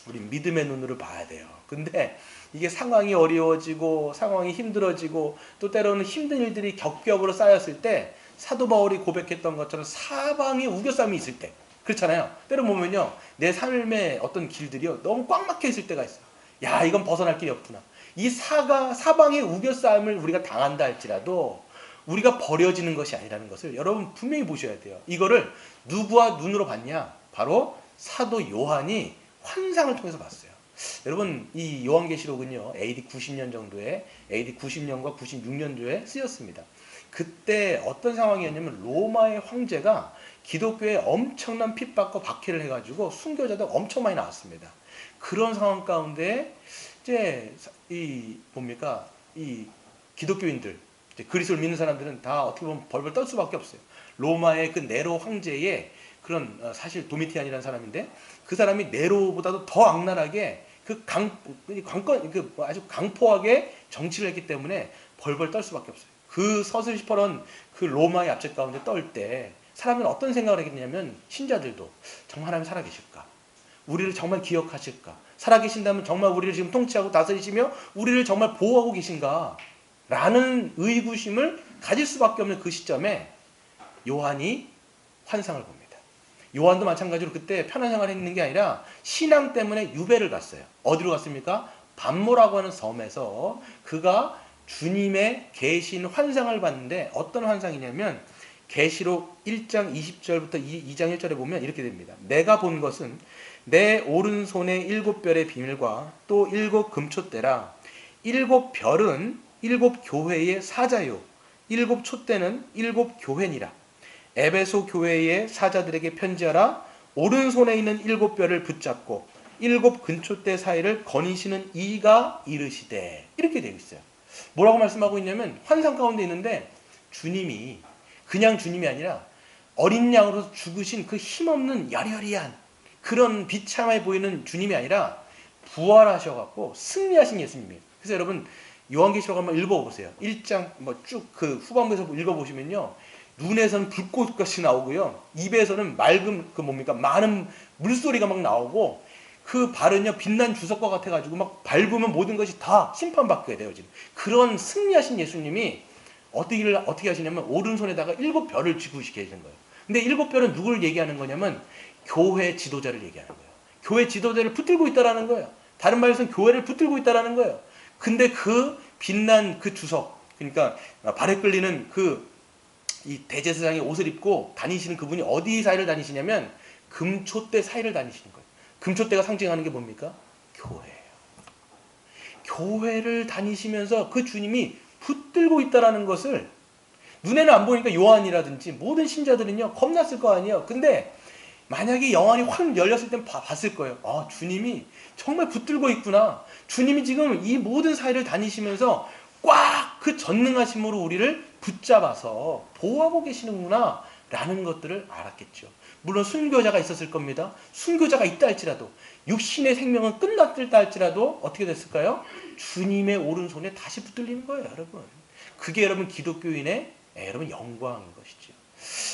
우리 믿음의 눈으로 봐야 돼요. 근데 이게 상황이 어려워지고 상황이 힘들어지고 또 때로는 힘든 일들이 겹겹으로 쌓였을 때, 사도 바울이 고백했던 것처럼 사방에 우겨쌈이 있을 때, 그렇잖아요. 때로 보면요, 내 삶의 어떤 길들이요 너무 꽉 막혀 있을 때가 있어요. 야, 이건 벗어날 길이 없구나. 이 사방의 우겨싸움을 우리가 당한다 할지라도 우리가 버려지는 것이 아니라는 것을 여러분 분명히 보셔야 돼요. 이거를 누구와 눈으로 봤냐? 바로 사도 요한이 환상을 통해서 봤어요. 여러분 이 요한계시록은요 AD 90년 정도에, AD 90년과 96년도에 쓰였습니다. 그때 어떤 상황이었냐면 로마의 황제가 기독교에 엄청난 핍박과 박해를 해가지고 순교자도 엄청 많이 나왔습니다. 그런 상황 가운데 이제 이 기독교인들, 이제 그리스도를 믿는 사람들은 다 어떻게 보면 벌벌 떨 수밖에 없어요. 로마의 그 네로 황제의 그런, 사실 도미티안이라는 사람인데 그 사람이 네로보다도 더 악랄하게 아주 강포하게 정치를 했기 때문에 벌벌 떨 수밖에 없어요. 그 서슬퍼런 그 로마의 압제 가운데 떨 때 사람들은 어떤 생각을 하겠냐면, 신자들도 정말 하나님 살아계실까? 우리를 정말 기억하실까? 살아계신다면 정말 우리를 지금 통치하고 다스리시며 우리를 정말 보호하고 계신가? 라는 의구심을 가질 수밖에 없는 그 시점에 요한이 환상을 봅니다. 요한도 마찬가지로 그때 편한 생활을 했는 게 아니라 신앙 때문에 유배를 갔어요. 어디로 갔습니까? 반모라고 하는 섬에서 그가 주님의 계신 환상을 봤는데, 어떤 환상이냐면 계시록 1장 20절부터 2장 1절에 보면 이렇게 됩니다. 내가 본 것은 내 오른손의 7별의 비밀과 또 7 금촛대라. 7 별은 7 교회의 사자요 7 촛대는 7 교회니라. 에베소 교회의 사자들에게 편지하라. 오른손에 있는 7 별을 붙잡고 7 금촛대 사이를 거니시는 이가 이르시되. 이렇게 되어 있어요. 뭐라고 말씀하고 있냐면, 환상 가운데 있는데 주님이 그냥 주님이 아니라 어린 양으로 죽으신 그 힘없는 여리여리한 그런 비참해 보이는 주님이 아니라 부활하셔갖고 승리하신 예수님이에요. 그래서 여러분 요한계시록 한번 읽어보세요. 1장 쭉 그 후반부에서 읽어보시면요, 눈에서는 불꽃같이 나오고요, 입에서는 맑은 많은 물소리가 막 나오고, 그 발은요 빛난 주석과 같아가지고 막 밟으면 모든 것이 다 심판받게 돼요. 지금 그런 승리하신 예수님이 어떻게 하시냐면 오른손에다가 7 별을 쥐고 계시는 거예요. 근데 7 별은 누구를 얘기하는 거냐면 교회 지도자를 얘기하는 거예요. 교회 지도자를 붙들고 있다라는 거예요. 다른 말에서는 교회를 붙들고 있다라는 거예요. 근데 그 빛난 그 주석, 그러니까 발에 끌리는 그 이 대제사장의 옷을 입고 다니시는 그분이 어디 사이를 다니시냐면 금초대 사이를 다니시는 거예요. 금초대가 상징하는 게 뭡니까? 교회예요. 교회를 다니시면서 그 주님이 붙들고 있다라는 것을 눈에는 안 보니까 요한이라든지 모든 신자들은요 겁났을 거 아니에요. 근데 만약에 영안이 확 열렸을 땐 봤을 거예요. 아, 주님이 정말 붙들고 있구나. 주님이 지금 이 모든 사이를 다니시면서 꽉 그 전능하심으로 우리를 붙잡아서 보호하고 계시는구나 라는 것들을 알았겠죠. 물론 순교자가 있었을 겁니다. 순교자가 있다 할지라도 육신의 생명은 끝났다 할지라도 어떻게 됐을까요? 주님의 오른손에 다시 붙들리는 거예요, 여러분. 그게 여러분 기독교인의 여러분 영광인 것이죠.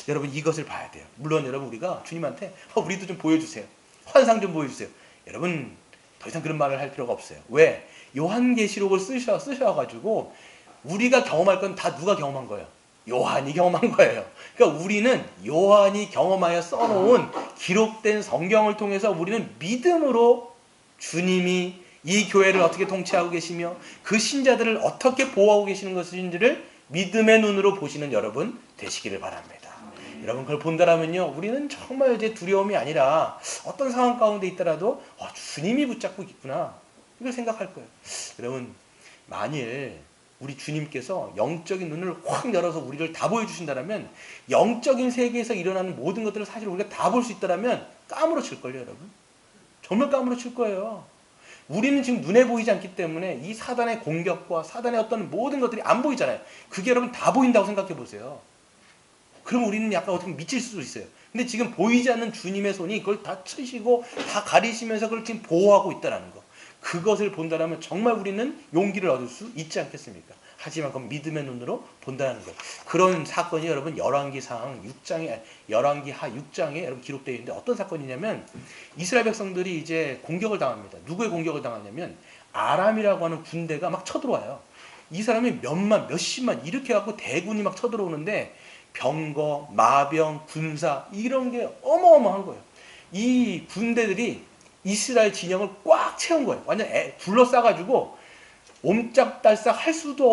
여러분 이것을 봐야 돼요. 물론 여러분 우리가 주님한테 우리도 좀 보여주세요. 환상 좀 보여주세요. 여러분 더 이상 그런 말을 할 필요가 없어요. 왜? 요한계시록을 쓰셔가지고 우리가 경험할 건 다 누가 경험한 거예요? 요한이 경험한 거예요. 그러니까 우리는 요한이 경험하여 써놓은 기록된 성경을 통해서 우리는 믿음으로 주님이 이 교회를 어떻게 통치하고 계시며 그 신자들을 어떻게 보호하고 계시는 것인지를 믿음의 눈으로 보시는 여러분 되시기를 바랍니다. 여러분 그걸 본다라면요 우리는 정말 이제 두려움이 아니라 어떤 상황 가운데 있더라도 주님이 붙잡고 있구나 이걸 생각할 거예요. 여러분 만일 우리 주님께서 영적인 눈을 확 열어서 우리를 다 보여주신다면 영적인 세계에서 일어나는 모든 것들을 사실 우리가 다 볼 수 있다면 까무러칠걸요 여러분. 정말 까무러칠 거예요. 우리는 지금 눈에 보이지 않기 때문에 이 사단의 공격과 사단의 어떤 모든 것들이 안 보이잖아요. 그게 여러분 다 보인다고 생각해 보세요. 그럼 우리는 약간 어떻게 미칠 수도 있어요. 근데 지금 보이지 않는 주님의 손이 그걸 다 치시고 다 가리시면서 그걸 지금 보호하고 있다는 거. 그것을 본다면 정말 우리는 용기를 얻을 수 있지 않겠습니까? 하지만 그건 믿음의 눈으로 본다는 것. 그런 사건이 여러분 열왕기상 6장에 열왕기 하 6장에 여러분 기록되어 있는데 어떤 사건이냐면 이스라엘 백성들이 이제 공격을 당합니다. 누구의 공격을 당하냐면 아람이라고 하는 군대가 막 쳐들어와요. 이 사람이 몇만 몇십만 이렇게 갖고 대군이 막 쳐들어오는데 병거, 마병, 군사 이런 게 어마어마한 거예요. 이 군대들이 이스라엘 진영을 꽉 채운 거예요. 완전 둘러싸가지고 옴짝달싹 할 수도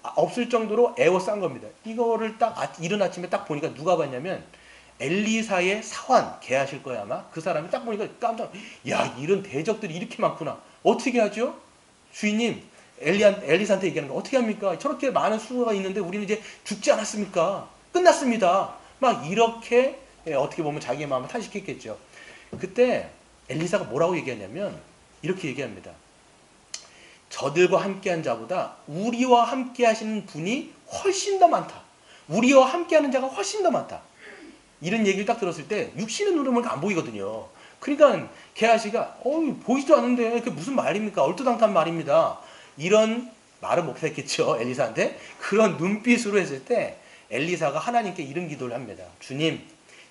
없을 정도로 에워싼 겁니다. 이거를 딱 이른 아침에 딱 보니까 누가 봤냐면 엘리사의 사환 걔하실 거야 아마. 그 사람이 딱 보니까 깜짝 야 이런 대적들이 이렇게 많구나. 어떻게 하죠? 주인님 엘리사한테 얘기하는 거 어떻게 합니까? 저렇게 많은 수가 있는데 우리는 이제 죽지 않았습니까? 끝났습니다. 막 이렇게 어떻게 보면 자기의 마음을 탄식했겠죠. 그때 엘리사가 뭐라고 얘기하냐면 이렇게 얘기합니다. 저들과 함께한 자보다 우리와 함께 하시는 분이 훨씬 더 많다. 우리와 함께하는 자가 훨씬 더 많다. 이런 얘기를 딱 들었을 때 육신의 눈으로는 안 보이거든요. 그러니까 게하시가 보이지도 않는데 그게 무슨 말입니까? 얼토당토한 말입니다. 이런 말은 못 했겠죠. 엘리사한테. 그런 눈빛으로 했을 때 엘리사가 하나님께 이런 기도를 합니다. 주님,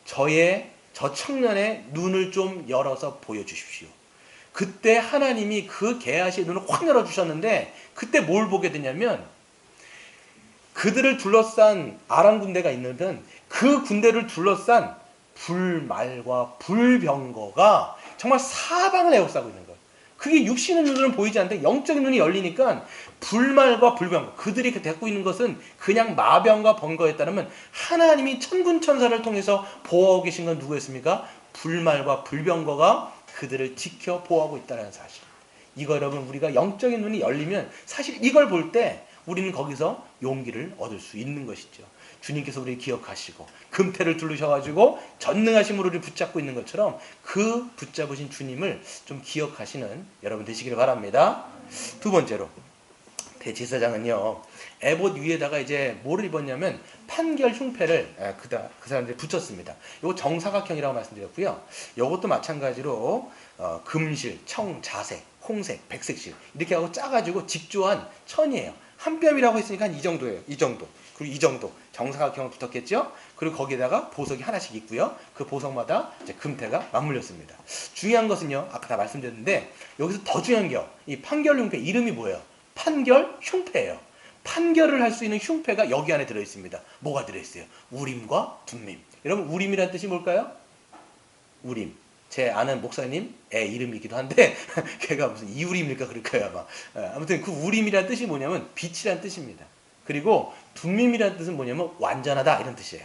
저 청년의 눈을 좀 열어서 보여주십시오. 그때 하나님이 그 게하시의 눈을 확 열어주셨는데 그때 뭘 보게 되냐면 그들을 둘러싼 아람 군대가 있는 그 군대를 둘러싼 불말과 불병거가 정말 사방을 에워싸고 있는 거예요. 그게 육신의 눈으로는 보이지 않는데 영적인 눈이 열리니까 불말과 불병거 그들이 데리고 있는 것은 그냥 마병과 번거였다면 하나님이 천군천사를 통해서 보호하고 계신 건 누구였습니까? 불말과 불병거가 그들을 지켜 보호하고 있다는 사실. 이거 여러분 우리가 영적인 눈이 열리면 사실 이걸 볼 때 우리는 거기서 용기를 얻을 수 있는 것이죠. 주님께서 우리를 기억하시고 금태를 두르셔가지고 전능하심으로 우리를 붙잡고 있는 것처럼 그 붙잡으신 주님을 좀 기억하시는 여러분 되시기를 바랍니다. 두 번째로 대제사장은요 에봇 위에다가 이제 뭐를 입었냐면 판결 흉패를 그 사람들이 붙였습니다. 이거 정사각형이라고 말씀드렸고요. 이것도 마찬가지로 금실, 청, 자색, 홍색, 백색실 이렇게 하고 짜가지고 직조한 천이에요. 한 뼘이라고 했으니까 이 정도예요. 이 정도. 그리고 이 정도 정사각형을 붙었겠죠. 그리고 거기에다가 보석이 하나씩 있고요. 그 보석마다 이제 금태가 맞물렸습니다. 중요한 것은요. 아까 다 말씀드렸는데 여기서 더 중요한 게 이 판결 흉패 이름이 뭐예요? 판결 흉패예요. 판결을 할 수 있는 흉패가 여기 안에 들어있습니다. 뭐가 들어있어요? 우림과 둠림. 여러분 우림이라는 뜻이 뭘까요? 우림. 제 아는 목사님의 이름이기도 한데 걔가 무슨 이우림일까 그럴 거예요 아마. 아무튼 그 우림이라는 뜻이 뭐냐면 빛이라는 뜻입니다. 그리고 둠밈이라는 뜻은 뭐냐면 완전하다 이런 뜻이에요.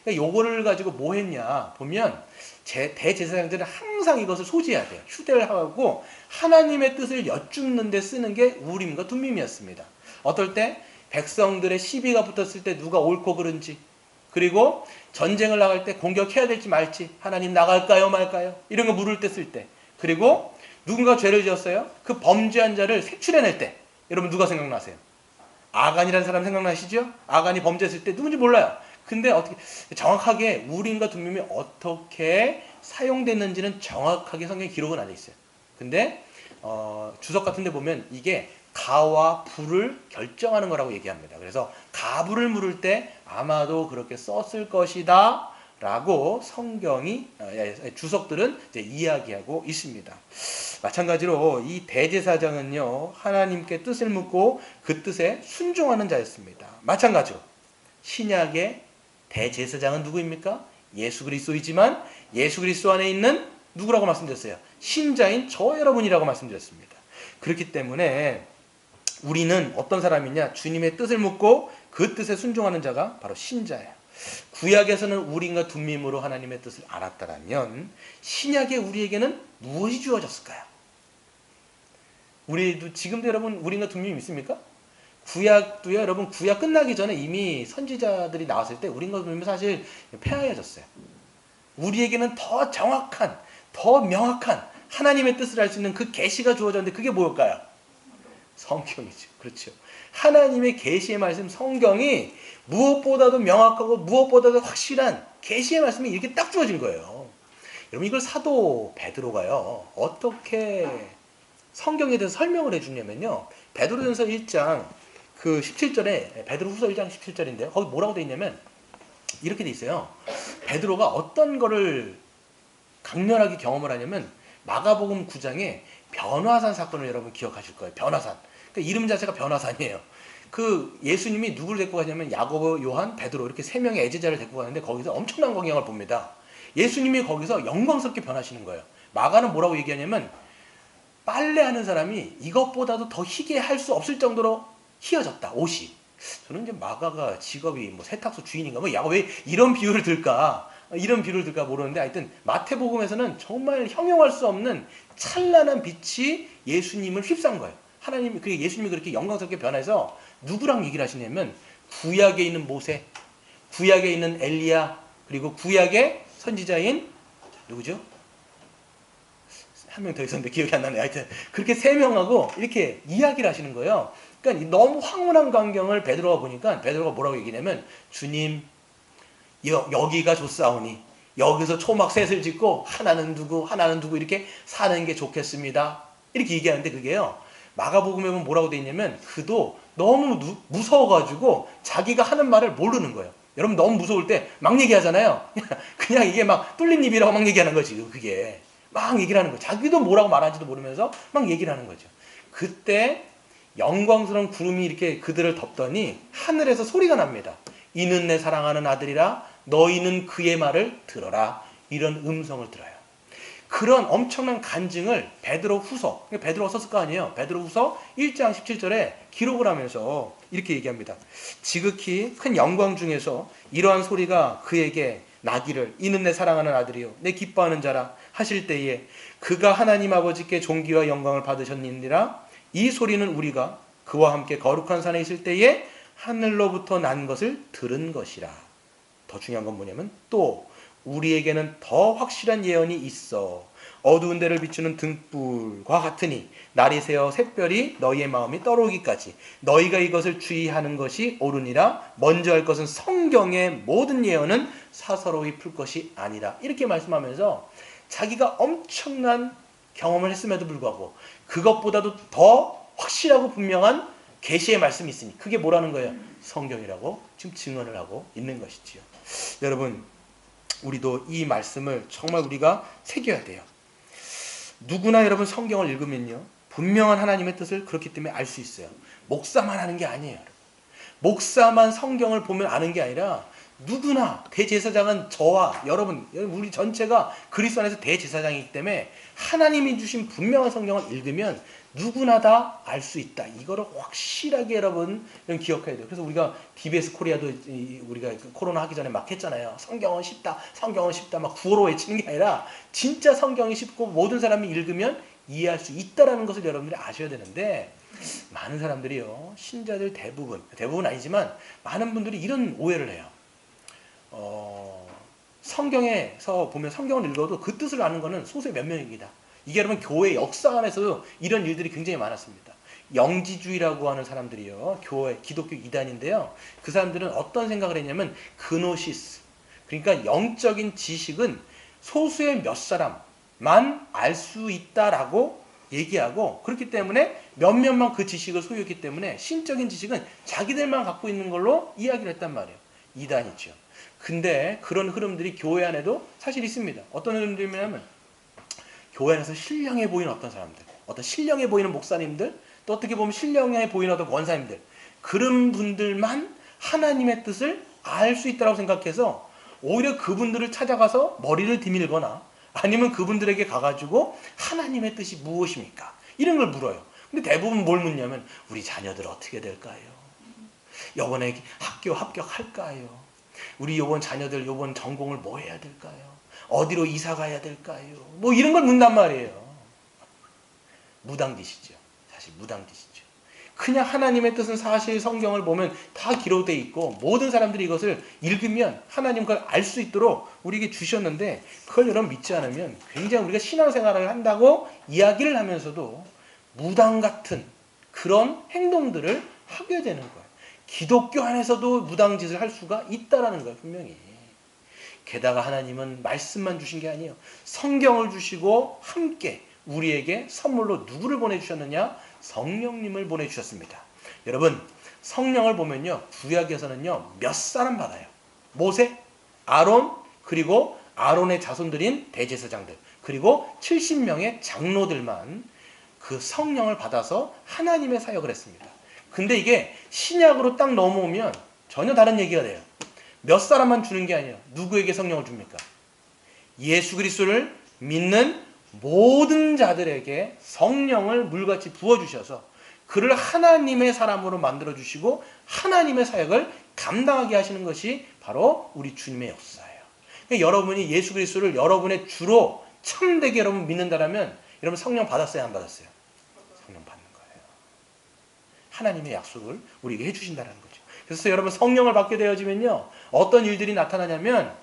그러니까 요거를 가지고 뭐 했냐 보면 대제사장들은 항상 이것을 소지해야 돼요. 휴대를 하고 하나님의 뜻을 여쭙는 데 쓰는 게 우림과 둠밈이었습니다. 어떨 때 백성들의 시비가 붙었을 때 누가 옳고 그른지, 그리고 전쟁을 나갈 때 공격해야 될지 말지, 하나님 나갈까요 말까요, 이런 거 물을 때 쓸 때, 그리고 누군가 죄를 지었어요. 그 범죄한 자를 색출해낼 때, 여러분 누가 생각나세요? 아간이라는 사람 생각나시죠? 아간이 범죄했을 때 누군지 몰라요. 근데 어떻게 정확하게 우림과 둠밈이 어떻게 사용됐는지는 정확하게 성경에 기록은 안 돼 있어요. 근데 주석 같은 데 보면 이게 가와 불을 결정하는 거라고 얘기합니다. 그래서 가불을 물을 때 아마도 그렇게 썼을 것이다 라고 성경이 주석들은 이제 이야기하고 있습니다. 마찬가지로 이 대제사장은요, 하나님께 뜻을 묻고 그 뜻에 순종하는 자였습니다. 마찬가지로 신약의 대제사장은 누구입니까? 예수 그리스도이지만 예수 그리스도 안에 있는 누구라고 말씀드렸어요? 신자인 저 여러분이라고 말씀드렸습니다. 그렇기 때문에 우리는 어떤 사람이냐? 주님의 뜻을 묻고 그 뜻에 순종하는 자가 바로 신자예요. 구약에서는 우림과 둠밈으로 하나님의 뜻을 알았다면 신약에 우리에게는 무엇이 주어졌을까요? 우리도 지금도 여러분 우림과 둠밈 있습니까? 구약도요, 여러분 구약 끝나기 전에 이미 선지자들이 나왔을 때 우림과 둠밈은 사실 폐하여졌어요. 우리에게는 더 정확한, 더 명확한 하나님의 뜻을 알 수 있는 그 계시가 주어졌는데 그게 뭘까요? 성경이죠. 그렇죠. 하나님의 계시의 말씀, 성경이 무엇보다도 명확하고 무엇보다도 확실한 계시의 말씀이 이렇게 딱 주어진 거예요. 여러분 이걸 사도 베드로가요, 어떻게 성경에 대해서 설명을 해주냐면요, 베드로전서 1장 그 17절에, 베드로후서 1장 17절인데요, 거기 뭐라고 돼 있냐면 이렇게 돼 있어요. 베드로가 어떤 거를 강렬하게 경험을 하냐면 마가복음 9장에 변화산 사건을 여러분 기억하실 거예요. 변화산. 그러니까 이름 자체가 변화산이에요. 그 예수님이 누구를 데리고 가냐면 야고보, 요한, 베드로 이렇게 세 명의 애제자를 데리고 가는데 거기서 엄청난 광경을 봅니다. 예수님이 거기서 영광스럽게 변하시는 거예요. 마가는 뭐라고 얘기하냐면 빨래하는 사람이 이것보다도 더 희게 할 수 없을 정도로 희어졌다, 옷이. 저는 이제 마가가 직업이 뭐 세탁소 주인인가, 뭐 야가 왜 이런 비유를 들까? 이런 비유를 들까 모르는데 하여튼 마태복음에서는 정말 형용할 수 없는 찬란한 빛이 예수님을 휩싼 거예요. 하나님이, 그 예수님이 그렇게 영광스럽게 변해서 누구랑 얘기를 하시냐면 구약에 있는 모세, 구약에 있는 엘리야, 그리고 구약의 선지자인 누구죠? 한 명 더 있었는데 기억이 안 나네. 하여튼 그렇게 세 명하고 이렇게 이야기를 하시는 거예요. 그러니까 너무 황홀한 광경을 베드로가 보니까 베드로가 뭐라고 얘기냐면 주님, 여기가 좋사오니 여기서 초막 셋을 짓고 하나는 누구 이렇게 사는 게 좋겠습니다. 이렇게 얘기하는데 그게요, 마가복음에 보면 뭐라고 돼 있냐면 그도 너무 무서워가지고 자기가 하는 말을 모르는 거예요. 여러분 너무 무서울 때 막 얘기하잖아요. 그냥 이게 막 뚫린 입이라고 막 얘기하는 거지. 그게 막 얘기를 하는 거예요. 자기도 뭐라고 말하는지도 모르면서 막 얘기를 하는 거죠. 그때 영광스러운 구름이 이렇게 그들을 덮더니 하늘에서 소리가 납니다. 이는 내 사랑하는 아들이라 너희는 그의 말을 들어라. 이런 음성을 들어요. 그런 엄청난 간증을 베드로후서, 베드로가 썼을 거 아니에요. 베드로후서 1장 17절에 기록을 하면서 이렇게 얘기합니다. 지극히 큰 영광 중에서 이러한 소리가 그에게 나기를 이는 내 사랑하는 아들이요 내 기뻐하는 자라 하실 때에 그가 하나님 아버지께 존귀와 영광을 받으셨느니라. 이 소리는 우리가 그와 함께 거룩한 산에 있을 때에 하늘로부터 난 것을 들은 것이라. 더 중요한 건 뭐냐면 또 우리에게는 더 확실한 예언이 있어. 어두운 데를 비추는 등불과 같으니 날이 새어 샛별이 너희의 마음이 떠오르기까지 너희가 이것을 주의하는 것이 옳으니라. 먼저 할 것은 성경의 모든 예언은 사사로이 풀 것이 아니라. 이렇게 말씀하면서 자기가 엄청난 경험을 했음에도 불구하고 그것보다도 더 확실하고 분명한 계시의 말씀이 있으니 그게 뭐라는 거예요? 성경이라고 지금 증언을 하고 있는 것이지요. 여러분 우리도 이 말씀을 정말 우리가 새겨야 돼요. 누구나 여러분 성경을 읽으면요 분명한 하나님의 뜻을 그렇기 때문에 알 수 있어요. 목사만 하는 게 아니에요. 목사만 성경을 보면 아는 게 아니라 누구나, 대제사장은 저와 여러분 우리 전체가 그리스도 안에서 대제사장이기 때문에 하나님이 주신 분명한 성경을 읽으면 누구나 다 알 수 있다. 이거를 확실하게 여러분 기억해야 돼요. 그래서 우리가 DBS 코리아도 우리가 코로나 하기 전에 막 했잖아요. 성경은 쉽다. 성경은 쉽다. 막 구호로 외치는 게 아니라 진짜 성경이 쉽고 모든 사람이 읽으면 이해할 수 있다라는 것을 여러분들이 아셔야 되는데, 많은 사람들이요, 신자들 대부분 아니지만 많은 분들이 이런 오해를 해요. 성경에서 보면 성경을 읽어도 그 뜻을 아는 것은 소수의 몇 명입니다. 이게 여러분 교회 역사 안에서도 이런 일들이 굉장히 많았습니다. 영지주의라고 하는 사람들이요, 교회 기독교 이단인데요, 그 사람들은 어떤 생각을 했냐면 그노시스, 그러니까 영적인 지식은 소수의 몇 사람만 알 수 있다라고 얘기하고, 그렇기 때문에 몇몇만 그 지식을 소유했기 때문에 신적인 지식은 자기들만 갖고 있는 걸로 이야기를 했단 말이에요. 이단이죠. 근데 그런 흐름들이 교회 안에도 사실 있습니다. 어떤 흐름들이냐면 교회 안에서 신령해 보이는 어떤 사람들, 어떤 신령해 보이는 목사님들, 또 어떻게 보면 신령해 보이는 어떤 권사님들, 그런 분들만 하나님의 뜻을 알 수 있다고 생각해서 오히려 그분들을 찾아가서 머리를 디밀거나 아니면 그분들에게 가가지고 하나님의 뜻이 무엇입니까? 이런 걸 물어요. 근데 대부분 뭘 묻냐면 우리 자녀들 어떻게 될까요? 이번에 학교 합격할까요? 우리 이번 자녀들 이번 전공을 뭐 해야 될까요? 어디로 이사 가야 될까요? 뭐 이런 걸 묻는단 말이에요. 무당짓이죠. 사실 무당짓이죠. 그냥 하나님의 뜻은 사실 성경을 보면 다 기록되어 있고 모든 사람들이 이것을 읽으면 하나님 그걸 알 수 있도록 우리에게 주셨는데, 그걸 여러분 믿지 않으면 굉장히 우리가 신앙생활을 한다고 이야기를 하면서도 무당 같은 그런 행동들을 하게 되는 거예요. 기독교 안에서도 무당짓을 할 수가 있다라는 거예요. 분명히. 게다가 하나님은 말씀만 주신 게 아니에요. 성경을 주시고 함께 우리에게 선물로 누구를 보내주셨느냐? 성령님을 보내주셨습니다. 여러분, 성령을 보면요, 구약에서는요 몇 사람 받아요? 모세, 아론, 그리고 아론의 자손들인 대제사장들, 그리고 70명의 장로들만 그 성령을 받아서 하나님의 사역을 했습니다. 근데 이게 신약으로 딱 넘어오면 전혀 다른 얘기가 돼요. 몇 사람만 주는 게 아니에요. 누구에게 성령을 줍니까? 예수 그리스도를 믿는 모든 자들에게 성령을 물같이 부어주셔서 그를 하나님의 사람으로 만들어주시고 하나님의 사역을 감당하게 하시는 것이 바로 우리 주님의 역사예요. 그러니까 여러분이 예수 그리스도를 여러분의 주로 참되게 여러분 믿는다면 여러분 성령 받았어요? 안 받았어요? 성령 받는 거예요. 하나님의 약속을 우리에게 해주신다는 거죠. 그래서 여러분 성령을 받게 되어지면요, 어떤 일들이 나타나냐면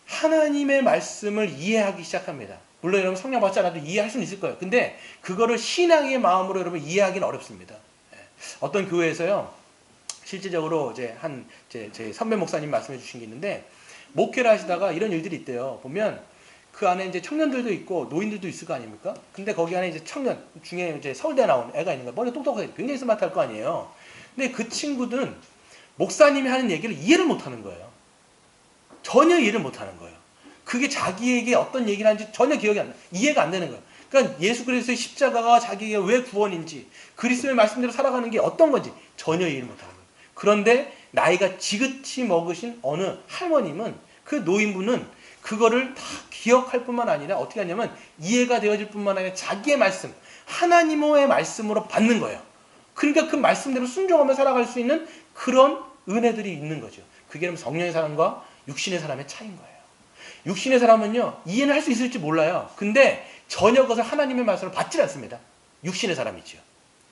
하나님의 말씀을 이해하기 시작합니다. 물론 여러분 성령 받지 않아도 이해할 수는 있을 거예요. 근데 그거를 신앙의 마음으로 여러분 이해하기는 어렵습니다. 어떤 교회에서요, 실질적으로 제 선배 목사님 말씀해 주신 게 있는데, 목회를 하시다가 이런 일들이 있대요. 보면 그 안에 이제 청년들도 있고 노인들도 있을 거 아닙니까? 근데 거기 안에 이제 청년 중에 이제 서울대 나온 애가 있는 거예요. 머리 똑똑하게 굉장히 스마트할 거 아니에요. 근데 그 친구들은 목사님이 하는 얘기를 이해를 못 하는 거예요. 전혀 이해를 못 하는 거예요. 그게 자기에게 어떤 얘기를 하는지 전혀 기억이 안 나요. 이해가 안 되는 거예요. 그러니까 예수 그리스도의 십자가가 자기에게 왜 구원인지, 그리스도의 말씀대로 살아가는 게 어떤 건지 전혀 이해를 못 하는 거예요. 그런데 나이가 지긋이 먹으신 어느 할머님은, 그 노인분은 그거를 다 기억할 뿐만 아니라 어떻게 하냐면 이해가 되어질 뿐만 아니라 자기의 말씀, 하나님의 말씀으로 받는 거예요. 그러니까 그 말씀대로 순종하며 살아갈 수 있는 그런 은혜들이 있는 거죠. 그게 성령의 사람과 육신의 사람의 차이인 거예요. 육신의 사람은요, 이해는 할 수 있을지 몰라요. 근데 전혀 그것을 하나님의 말씀을 받지 않습니다. 육신의 사람이죠.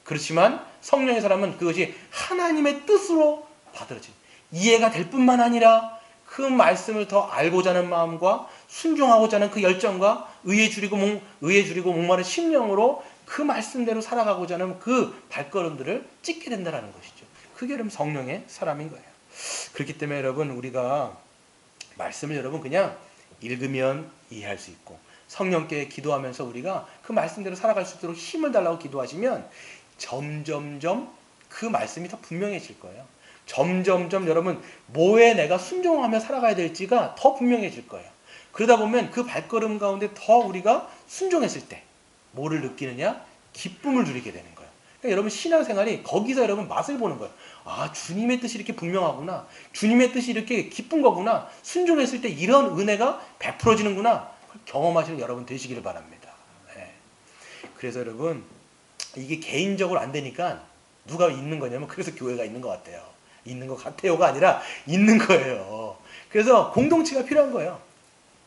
그렇지만 성령의 사람은 그것이 하나님의 뜻으로 받아들여져요. 이해가 될 뿐만 아니라 그 말씀을 더 알고자 하는 마음과 순종하고자 하는 그 열정과 의에 줄이고 목마른 심령으로 그 말씀대로 살아가고자 하는 그 발걸음들을 찍게 된다는 것이죠. 그게 여러분 성령의 사람인 거예요. 그렇기 때문에 여러분, 우리가 말씀을 여러분 그냥 읽으면 이해할 수 있고, 성령께 기도하면서 우리가 그 말씀대로 살아갈 수 있도록 힘을 달라고 기도하시면 점점점 그 말씀이 더 분명해질 거예요. 점점점 여러분 뭐에 내가 순종하며 살아가야 될지가 더 분명해질 거예요. 그러다 보면 그 발걸음 가운데 더 우리가 순종했을 때 뭐를 느끼느냐? 기쁨을 누리게 되는 거예요. 그러니까 여러분 신앙생활이 거기서 여러분 맛을 보는 거예요. 아, 주님의 뜻이 이렇게 분명하구나. 주님의 뜻이 이렇게 기쁜 거구나. 순종했을 때 이런 은혜가 베풀어지는구나. 경험하시는 여러분 되시기를 바랍니다. 네. 그래서 여러분 이게 개인적으로 안 되니까 누가 있는 거냐면 그래서 교회가 있는 것 같아요. 있는 것 같아요가 아니라 있는 거예요. 그래서 공동체가 필요한 거예요.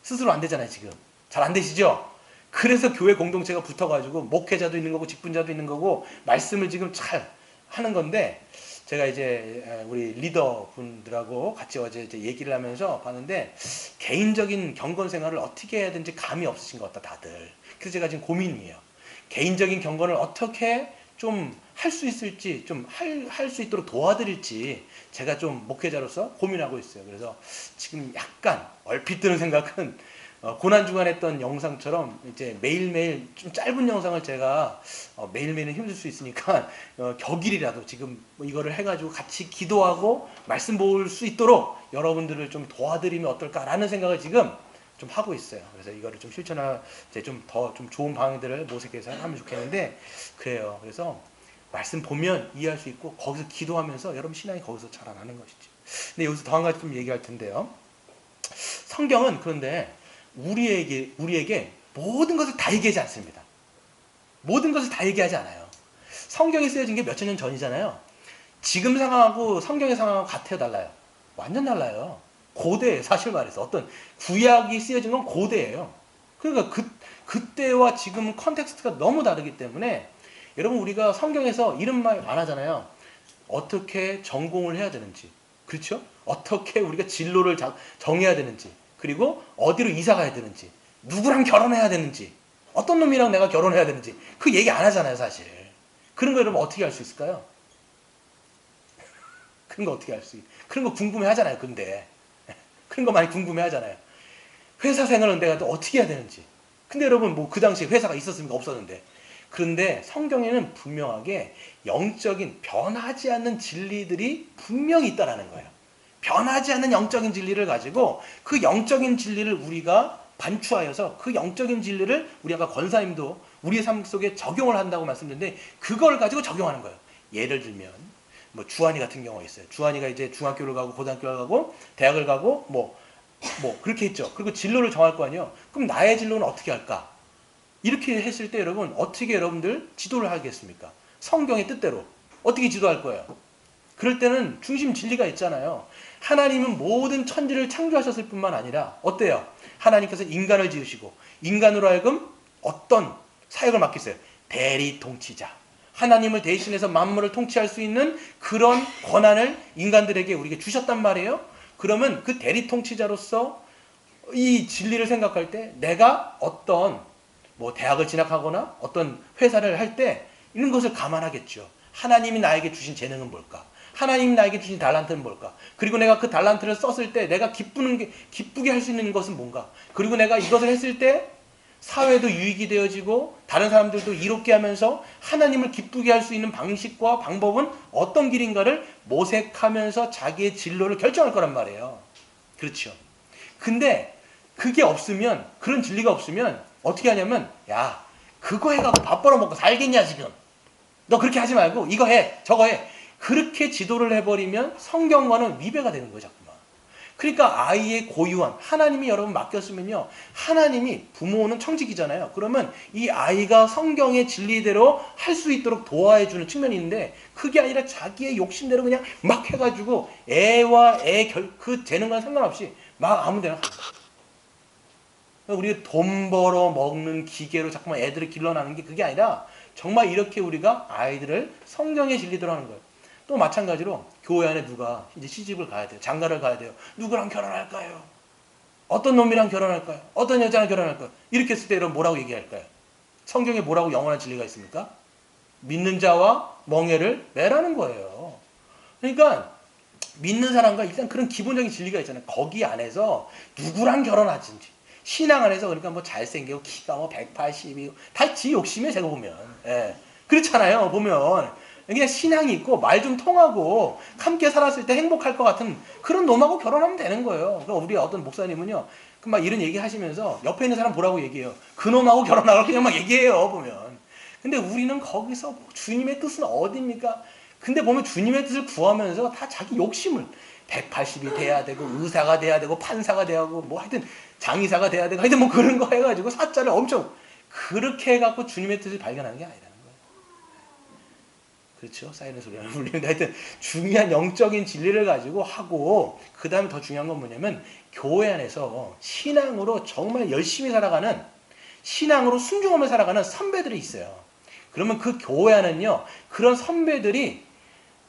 스스로 안 되잖아요, 지금. 잘 안 되시죠? 그래서 교회 공동체가 붙어가지고 목회자도 있는 거고 직분자도 있는 거고 말씀을 지금 잘 하는 건데, 제가 이제 우리 리더분들하고 같이 어제 이제 얘기를 하면서 봤는데 개인적인 경건 생활을 어떻게 해야 되는지 감이 없으신 것 같다, 다들. 그래서 제가 지금 고민이에요. 개인적인 경건을 어떻게 좀 할 수 있을지, 좀 할 수 있도록 도와드릴지 제가 좀 목회자로서 고민하고 있어요. 그래서 지금 약간 얼핏 드는 생각은 고난주간 했던 영상처럼 이제 매일매일 좀 짧은 영상을 제가 매일매일은 힘들 수 있으니까 격일이라도 지금 뭐 이거를 해가지고 같이 기도하고 말씀 볼 수 있도록 여러분들을 좀 도와드리면 어떨까라는 생각을 지금 좀 하고 있어요. 그래서 이거를 좀 실천할 때 좀 더 좀 좋은 방향들을 모색해서 하면 좋겠는데, 그래요. 그래서 말씀 보면 이해할 수 있고 거기서 기도하면서 여러분 신앙이 거기서 자라나는 것이지. 근데 여기서 더 한 가지 좀 얘기할 텐데요. 성경은 그런데 우리에게 모든 것을 다 얘기하지 않습니다. 모든 것을 다 얘기하지 않아요. 성경이 쓰여진 게 몇천 년 전이잖아요. 지금 상황하고 성경의 상황하고 같아요, 달라요? 완전 달라요. 고대예요, 사실 말해서. 어떤 구약이 쓰여진 건 고대예요. 그러니까 그때와 지금 컨텍스트가 너무 다르기 때문에 여러분, 우리가 성경에서 이런 말 안 하잖아요. 어떻게 전공을 해야 되는지, 그렇죠? 어떻게 우리가 진로를 정해야 되는지, 그리고 어디로 이사 가야 되는지, 누구랑 결혼해야 되는지, 어떤 놈이랑 내가 결혼해야 되는지 그 얘기 안 하잖아요, 사실. 그런 거 여러분 어떻게 알 수 있을까요? 그런 거 어떻게 알 수 있어요? 그런 거 궁금해 하잖아요, 근데. 그런 거 많이 궁금해 하잖아요. 회사 생활은 내가 또 어떻게 해야 되는지. 근데 여러분, 뭐 그 당시에 회사가 있었습니까? 없었는데. 그런데 성경에는 분명하게 영적인 변하지 않는 진리들이 분명히 있다라는 거예요. 변하지 않는 영적인 진리를 가지고 그 영적인 진리를 우리가 반추하여서 그 영적인 진리를 우리 아까 권사님도 우리의 삶 속에 적용을 한다고 말씀드렸는데 그걸 가지고 적용하는 거예요. 예를 들면 뭐 주한이 같은 경우가 있어요. 주한이가 이제 중학교를 가고 고등학교를 가고 대학을 가고 뭐 그렇게 했죠. 그리고 진로를 정할 거 아니에요. 그럼 나의 진로는 어떻게 할까? 이렇게 했을 때 여러분 어떻게 여러분들 지도를 하겠습니까? 성경의 뜻대로 어떻게 지도할 거예요? 그럴 때는 중심 진리가 있잖아요. 하나님은 모든 천지를 창조하셨을 뿐만 아니라 어때요? 하나님께서 인간을 지으시고 인간으로 하여금 어떤 사역을 맡겼어요? 대리 통치자. 하나님을 대신해서 만물을 통치할 수 있는 그런 권한을 인간들에게 우리에게 주셨단 말이에요. 그러면 그 대리 통치자로서 이 진리를 생각할 때 내가 어떤 뭐 대학을 진학하거나 어떤 회사를 할 때 이런 것을 감안하겠죠. 하나님이 나에게 주신 재능은 뭘까? 하나님이 나에게 주신 달란트는 뭘까? 그리고 내가 그 달란트를 썼을 때 내가 기쁘게 할 수 있는 것은 뭔가? 그리고 내가 이것을 했을 때 사회도 유익이 되어지고 다른 사람들도 이롭게 하면서 하나님을 기쁘게 할 수 있는 방식과 방법은 어떤 길인가를 모색하면서 자기의 진로를 결정할 거란 말이에요. 그렇죠. 근데 그게 없으면, 그런 진리가 없으면 어떻게 하냐면, 야, 그거 해갖고 밥 벌어먹고 살겠냐 지금? 너 그렇게 하지 말고 이거 해, 저거 해. 그렇게 지도를 해버리면 성경과는 위배가 되는 거죠, 자꾸만. 그러니까 아이의 고유한, 하나님이 여러분 맡겼으면요, 하나님이, 부모는 청직이잖아요. 그러면 이 아이가 성경의 진리대로 할 수 있도록 도와주는 측면이 있는데 그게 아니라 자기의 욕심대로 그냥 막 해가지고 애와 그 재능과는 상관없이 막 아무데나. 우리가 돈 벌어 먹는 기계로 자꾸만 애들을 길러나는 게 그게 아니라 정말 이렇게 우리가 아이들을 성경의 진리대로 하는 거예요. 또 마찬가지로 교회 안에 누가 이제 시집을 가야 돼요. 장가를 가야 돼요. 누구랑 결혼할까요? 어떤 놈이랑 결혼할까요? 어떤 여자랑 결혼할까요? 이렇게 했을 때 여러분 뭐라고 얘기할까요? 성경에 뭐라고 영원한 진리가 있습니까? 믿는 자와 멍에를 매라는 거예요. 그러니까 믿는 사람과 일단 그런 기본적인 진리가 있잖아요. 거기 안에서 누구랑 결혼하든지 신앙 안에서 그러니까 뭐 잘생기고 키가 뭐 180이고 다 지 욕심이에요, 제가 보면. 예. 그렇잖아요, 보면. 그냥 신앙이 있고 말 좀 통하고 함께 살았을 때 행복할 것 같은 그런 놈하고 결혼하면 되는 거예요. 그러니까 우리 어떤 목사님은요, 그 막 이런 얘기 하시면서 옆에 있는 사람 보라고 얘기해요. 그 놈하고 결혼하라고 그냥 막 얘기해요, 보면. 근데 우리는 거기서 뭐 주님의 뜻은 어디입니까? 근데 보면 주님의 뜻을 구하면서 다 자기 욕심을 180이 돼야 되고 의사가 돼야 되고 판사가 돼야 하고 뭐 하여튼 장의사가 돼야 되고 하여튼 뭐 그런 거 해가지고 사자를 엄청 그렇게 해갖고 주님의 뜻을 발견하는 게 아니라는 거예요. 그렇죠. 사이렌 소리가 울리는데 하여튼 중요한 영적인 진리를 가지고 하고 그 다음에 더 중요한 건 뭐냐면 교회 안에서 신앙으로 정말 열심히 살아가는 신앙으로 순종하며 살아가는 선배들이 있어요. 그러면 그 교회 안은요 그런 선배들이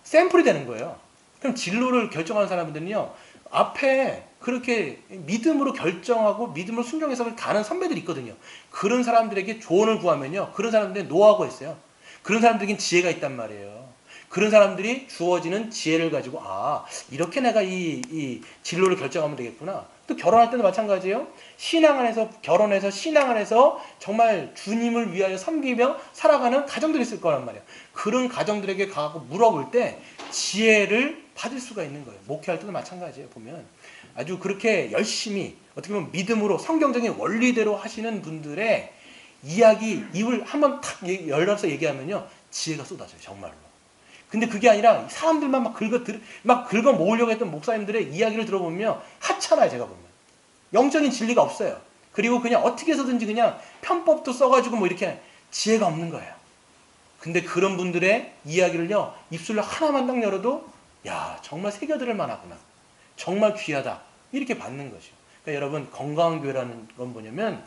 샘플이 되는 거예요. 그럼 진로를 결정하는 사람들은요 앞에 그렇게 믿음으로 결정하고 믿음으로 순종해서 가는 선배들이 있거든요. 그런 사람들에게 조언을 구하면요 그런 사람들이 노하우가 있어요. 그런 사람들에겐 지혜가 있단 말이에요. 그런 사람들이 주어지는 지혜를 가지고 아 이렇게 내가 이 진로를 결정하면 되겠구나. 또 결혼할 때도 마찬가지예요. 신앙 안에서 결혼해서 신앙 안에서 정말 주님을 위하여 섬기며 살아가는 가정들이 있을 거란 말이에요. 그런 가정들에게 가고 물어볼 때 지혜를 받을 수가 있는 거예요. 목회할 때도 마찬가지예요. 보면 아주 그렇게 열심히 어떻게 보면 믿음으로 성경적인 원리대로 하시는 분들의 이야기 입을 한번 탁 열어서 얘기하면요 지혜가 쏟아져요. 정말로. 근데 그게 아니라 사람들만 막 긁어 모으려고 했던 목사님들의 이야기를 들어보면 하찮아요. 제가 보면 영적인 진리가 없어요. 그리고 그냥 어떻게 해서든지 그냥 편법도 써가지고 뭐 이렇게 지혜가 없는 거예요. 근데 그런 분들의 이야기를요 입술로 하나만 딱 열어도 야 정말 새겨들을 만하구나, 정말 귀하다 이렇게 받는 거죠. 그러니까 여러분 건강한 교회라는 건 뭐냐면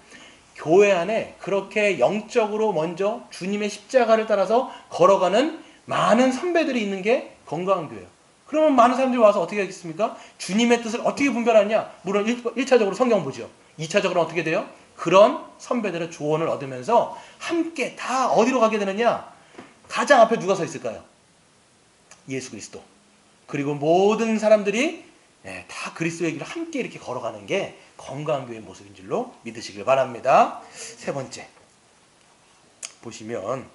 교회 안에 그렇게 영적으로 먼저 주님의 십자가를 따라서 걸어가는 많은 선배들이 있는 게 건강한 교회예요. 그러면 많은 사람들이 와서 어떻게 하겠습니까? 주님의 뜻을 어떻게 분별하냐? 물론 1차적으로 성경 보죠. 2차적으로는 어떻게 돼요? 그런 선배들의 조언을 얻으면서 함께 다 어디로 가게 되느냐? 가장 앞에 누가 서 있을까요? 예수 그리스도. 그리고 모든 사람들이 다 그리스도의 길을 함께 이렇게 걸어가는 게 건강한 교회의 모습인 줄로 믿으시길 바랍니다. 세 번째 보시면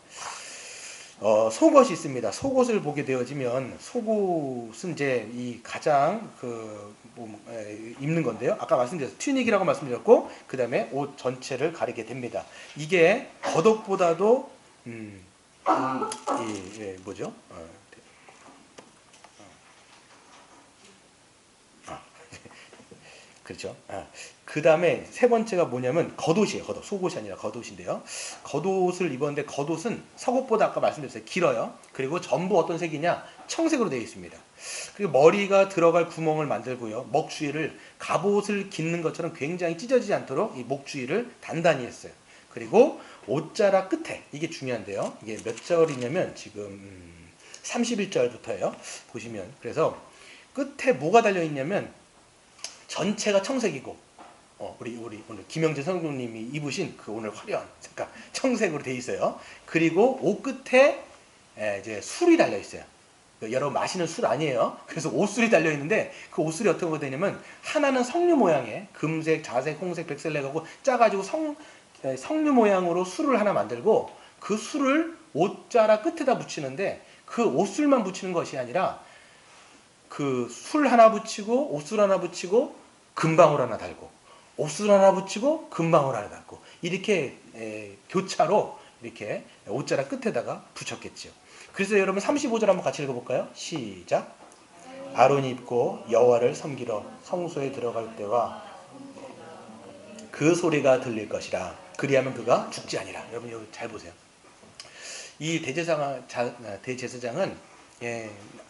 속옷이 있습니다. 속옷을 보게 되어지면 속옷은 이제 이 가장 입는 건데요. 아까 말씀드렸죠. 튜닉이라고 말씀드렸고 그 다음에 옷 전체를 가리게 됩니다. 이게 겉옷보다도 뭐죠? 그렇죠. 그 다음에 세 번째가 뭐냐면 겉옷이에요. 겉옷. 속옷이 아니라 겉옷인데요. 겉옷을 입었는데 겉옷은 속옷보다 아까 말씀드렸어요. 길어요. 그리고 전부 어떤 색이냐? 청색으로 되어 있습니다. 그리고 머리가 들어갈 구멍을 만들고요. 목 주위를 갑옷을 깃는 것처럼 굉장히 찢어지지 않도록 이 목 주위를 단단히 했어요. 그리고 옷자락 끝에 이게 중요한데요. 이게 몇 절이냐면 지금 31절부터예요. 보시면 그래서 끝에 뭐가 달려 있냐면 전체가 청색이고 우리 오늘 김영재 성도님이 입으신 그 오늘 화려한 색깔 청색으로 되어 있어요. 그리고 옷 끝에 이제 술이 달려 있어요. 여러분 마시는 술 아니에요. 그래서 옷술이 달려 있는데 그 옷술이 어떤 거 되냐면 하나는 석류 모양의 금색, 자색, 홍색, 백색하고 짜가지고 석류 모양으로 술을 하나 만들고 그 술을 옷자락 끝에다 붙이는데 그 옷술만 붙이는 것이 아니라 그 술 하나 붙이고 옷술 하나 붙이고 금방울 하나 달고 옷술 하나 붙이고 금방울 하나 달고 이렇게 교차로 이렇게 옷자락 끝에다가 붙였겠죠. 그래서 여러분 35절 한번 같이 읽어볼까요? 시작. 아론이 입고 여호와를 섬기러 성소에 들어갈 때와 그 소리가 들릴 것이라. 그리하면 그가 죽지 아니라. 여러분 여기 잘 보세요. 이 대제사장은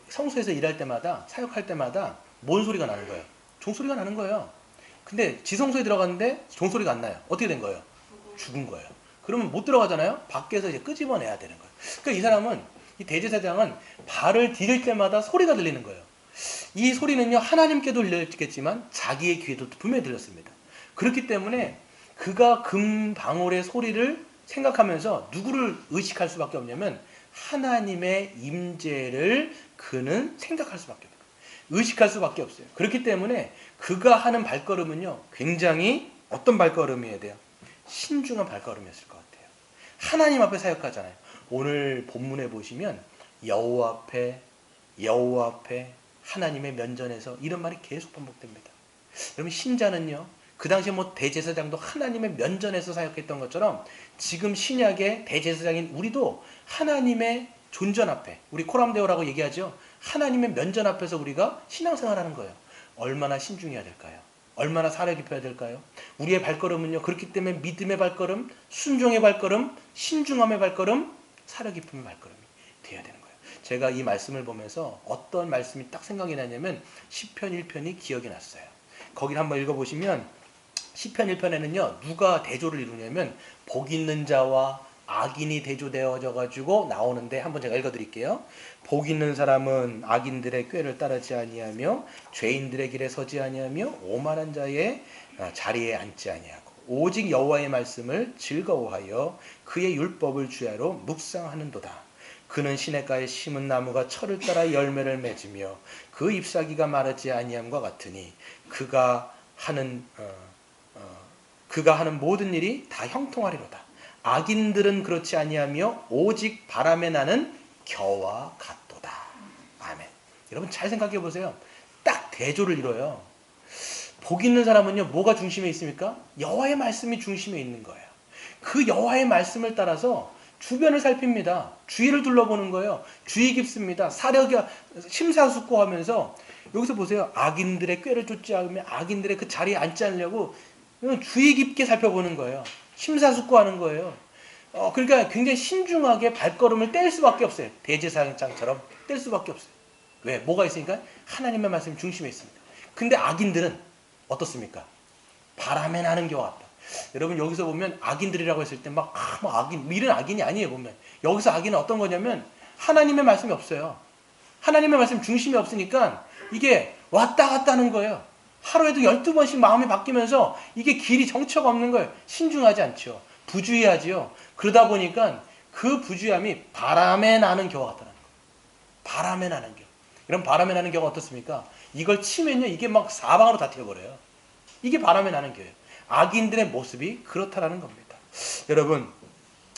성소에서 일할 때마다 사역할 때마다 뭔 소리가 나는 거예요? 종소리가 나는 거예요. 근데 지성소에 들어갔는데 종소리가 안 나요. 어떻게 된 거예요? 죽은 거예요. 그러면 못 들어가잖아요. 밖에서 이제 끄집어내야 되는 거예요. 그러니까 이 사람은 이 대제사장은 발을 디딜 때마다 소리가 들리는 거예요. 이 소리는요 하나님께도 들렸겠지만 자기의 귀에도 분명히 들렸습니다. 그렇기 때문에 그가 금방울의 소리를 생각하면서 누구를 의식할 수밖에 없냐면 하나님의 임재를 그는 생각할 수밖에 없어요. 의식할 수밖에 없어요. 그렇기 때문에 그가 하는 발걸음은요 굉장히 어떤 발걸음이어야 돼요? 신중한 발걸음이었을 것 같아요. 하나님 앞에 사역하잖아요. 오늘 본문에 보시면 여호와 앞에 하나님의 면전에서 이런 말이 계속 반복됩니다. 여러분 신자는요 그 당시에 뭐 대제사장도 하나님의 면전에서 사역했던 것처럼 지금 신약의 대제사장인 우리도 하나님의 존전 앞에, 우리 코람데오라고 얘기하죠. 하나님의 면전 앞에서 우리가 신앙생활하는 거예요. 얼마나 신중해야 될까요? 얼마나 살아 깊어야 될까요? 우리의 발걸음은요 그렇기 때문에 믿음의 발걸음, 순종의 발걸음, 신중함의 발걸음, 살아 깊음의 발걸음이 되어야 되는 거예요. 제가 이 말씀을 보면서 어떤 말씀이 딱 생각이 나냐면 시편 1편이 기억이 났어요. 거기를 한번 읽어보시면 시편 1편에는요 누가 대조를 이루냐면 복 있는 자와 악인이 대조되어져 가지고 나오는데 한번 제가 읽어드릴게요. 복 있는 사람은 악인들의 꾀를 따르지 아니하며 죄인들의 길에 서지 아니하며 오만한 자의 자리에 앉지 아니하고 오직 여호와의 말씀을 즐거워하여 그의 율법을 주야로 묵상하는도다. 그는 시냇가에 심은 나무가 철을 따라 열매를 맺으며 그 잎사귀가 마르지 아니함과 같으니 그가 하는 모든 일이 다 형통하리로다. 악인들은 그렇지 아니하며 오직 바람에 나는 겨와 같도다. 아멘. 여러분 잘 생각해 보세요. 딱 대조를 이뤄요. 복 있는 사람은요 뭐가 중심에 있습니까? 여호와의 말씀이 중심에 있는 거예요. 그 여호와의 말씀을 따라서 주변을 살핍니다. 주위를 둘러보는 거예요. 주의 깊습니다. 사력이 심사숙고하면서 여기서 보세요. 악인들의 꾀를 쫓지 않으면 악인들의 그 자리에 앉지 않으려고 주의 깊게 살펴보는 거예요. 심사숙고하는 거예요. 그러니까 굉장히 신중하게 발걸음을 뗄 수밖에 없어요. 대제사장처럼 뗄 수밖에 없어요. 왜? 뭐가 있으니까? 하나님의 말씀이 중심에 있습니다. 근데 악인들은 어떻습니까? 바람에 나는 겨와 같다. 여러분 여기서 보면 악인들이라고 했을 때 막 악인, 이런 악인이 아니에요. 보면 여기서 악인은 어떤 거냐면 하나님의 말씀이 없어요. 하나님의 말씀 중심이 없으니까 이게 왔다 갔다 하는 거예요. 하루에도 12번씩 마음이 바뀌면서 이게 길이 정처가 없는 거예요. 신중하지 않죠. 부주의하지요. 그러다 보니까 그 부주의함이 바람에 나는 겨와 같다는 거예요. 바람에 나는 겨. 이런 바람에 나는 겨가 어떻습니까? 이걸 치면요 이게 막 사방으로 다 튀어버려요. 이게 바람에 나는 겨예요. 악인들의 모습이 그렇다라는 겁니다. 여러분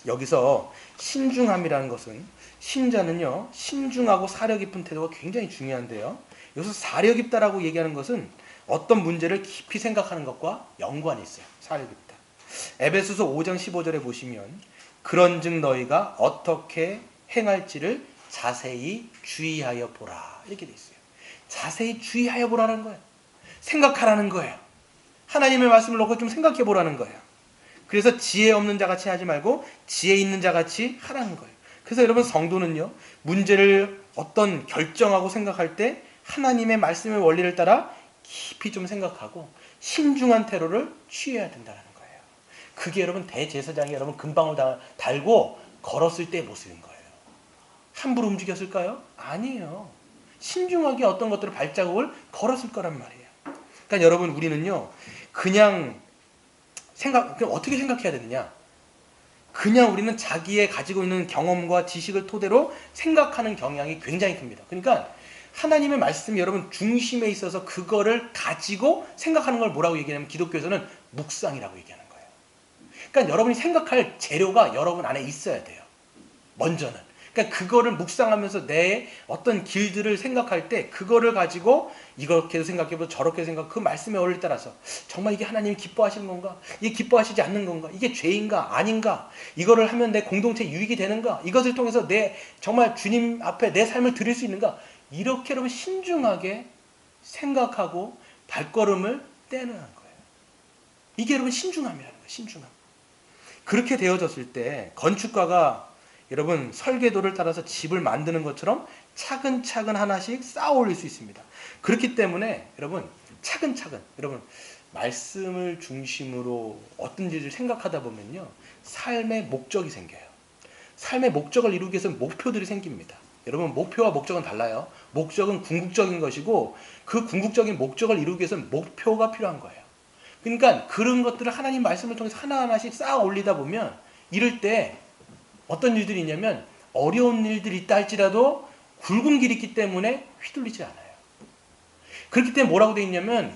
여기서 신중함이라는 것은 신자는요 신중하고 사려 깊은 태도가 굉장히 중요한데요. 여기서 사려 깊다라고 얘기하는 것은 어떤 문제를 깊이 생각하는 것과 연관이 있어요. 사려 깊다. 에베소서 5장 15절에 보시면 그런즉 너희가 어떻게 행할지를 자세히 주의하여 보라 이렇게 돼 있어요. 자세히 주의하여 보라는 거예요. 생각하라는 거예요. 하나님의 말씀을 놓고 좀 생각해 보라는 거예요. 그래서 지혜 없는 자같이 하지 말고 지혜 있는 자같이 하라는 거예요. 그래서 여러분 성도는요 문제를 어떤 결정하고 생각할 때 하나님의 말씀의 원리를 따라 깊이 좀 생각하고 신중한 태도를 취해야 된다는 거예요. 그게 여러분 대제사장이 여러분 금방울 달고 걸었을 때의 모습인 거예요. 함부로 움직였을까요? 아니에요. 신중하게 어떤 것들을 발자국을 걸었을 거란 말이에요. 그러니까 여러분 우리는요 그냥 어떻게 생각해야 되느냐? 그냥 우리는 자기의 가지고 있는 경험과 지식을 토대로 생각하는 경향이 굉장히 큽니다. 그러니까 하나님의 말씀이 여러분 중심에 있어서 그거를 가지고 생각하는 걸 뭐라고 얘기하냐면 기독교에서는 묵상이라고 얘기하는 거예요. 그러니까 여러분이 생각할 재료가 여러분 안에 있어야 돼요. 먼저는. 그러니까 그거를 묵상하면서 내 어떤 길들을 생각할 때 그거를 가지고 이렇게도 생각해보고 저렇게 생각 그 말씀의 원리를 따라서 정말 이게 하나님이 기뻐하시는 건가? 이게 기뻐하시지 않는 건가? 이게 죄인가? 아닌가? 이거를 하면 내 공동체 유익이 되는가? 이것을 통해서 내 정말 주님 앞에 내 삶을 드릴 수 있는가? 이렇게 여러분 신중하게 생각하고 발걸음을 떼는 거예요. 이게 여러분 신중함이라는 거예요. 신중함. 그렇게 되어졌을 때 건축가가 여러분 설계도를 따라서 집을 만드는 것처럼 차근차근 하나씩 쌓아 올릴 수 있습니다. 그렇기 때문에 여러분 차근차근 여러분 말씀을 중심으로 어떤 일을 생각하다 보면요 삶의 목적이 생겨요. 삶의 목적을 이루기 위해서 목표들이 생깁니다. 여러분 목표와 목적은 달라요. 목적은 궁극적인 것이고 그 궁극적인 목적을 이루기 위해서는 목표가 필요한 거예요. 그러니까 그런 것들을 하나님 말씀을 통해서 하나하나씩 쌓아 올리다 보면 이럴 때 어떤 일들이 있냐면 어려운 일들이 있다 할지라도 굵은 길이 있기 때문에 휘둘리지 않아요. 그렇기 때문에 뭐라고 되어 있냐면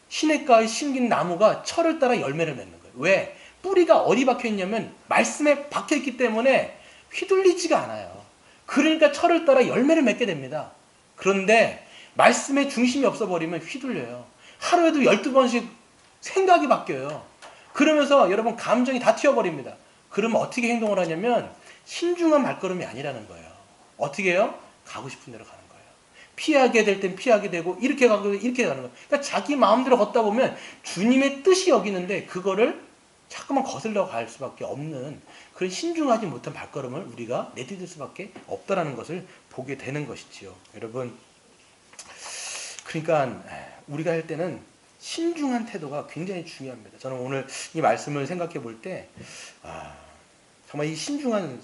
시냇가에 심긴 나무가 철을 따라 열매를 맺는 거예요. 왜? 뿌리가 어디 박혀 있냐면 말씀에 박혀 있기 때문에 휘둘리지가 않아요. 그러니까 철을 따라 열매를 맺게 됩니다. 그런데 말씀에 중심이 없어버리면 휘둘려요. 하루에도 12번씩 생각이 바뀌어요. 그러면서 여러분 감정이 다 튀어버립니다. 그러면 어떻게 행동을 하냐면 신중한 발걸음이 아니라는 거예요. 어떻게 해요? 가고 싶은 대로 가는 거예요. 피하게 될 땐 피하게 되고 이렇게 가고 이렇게 가는 거예요. 그러니까 자기 마음대로 걷다 보면 주님의 뜻이 여기는데 그거를 자꾸만 거슬러 갈 수밖에 없는 그런 신중하지 못한 발걸음을 우리가 내디딜 수밖에 없다라는 것을 보게 되는 것이지요. 여러분, 그러니까 우리가 할 때는 신중한 태도가 굉장히 중요합니다. 저는 오늘 이 말씀을 생각해 볼 때 정말 이 신중한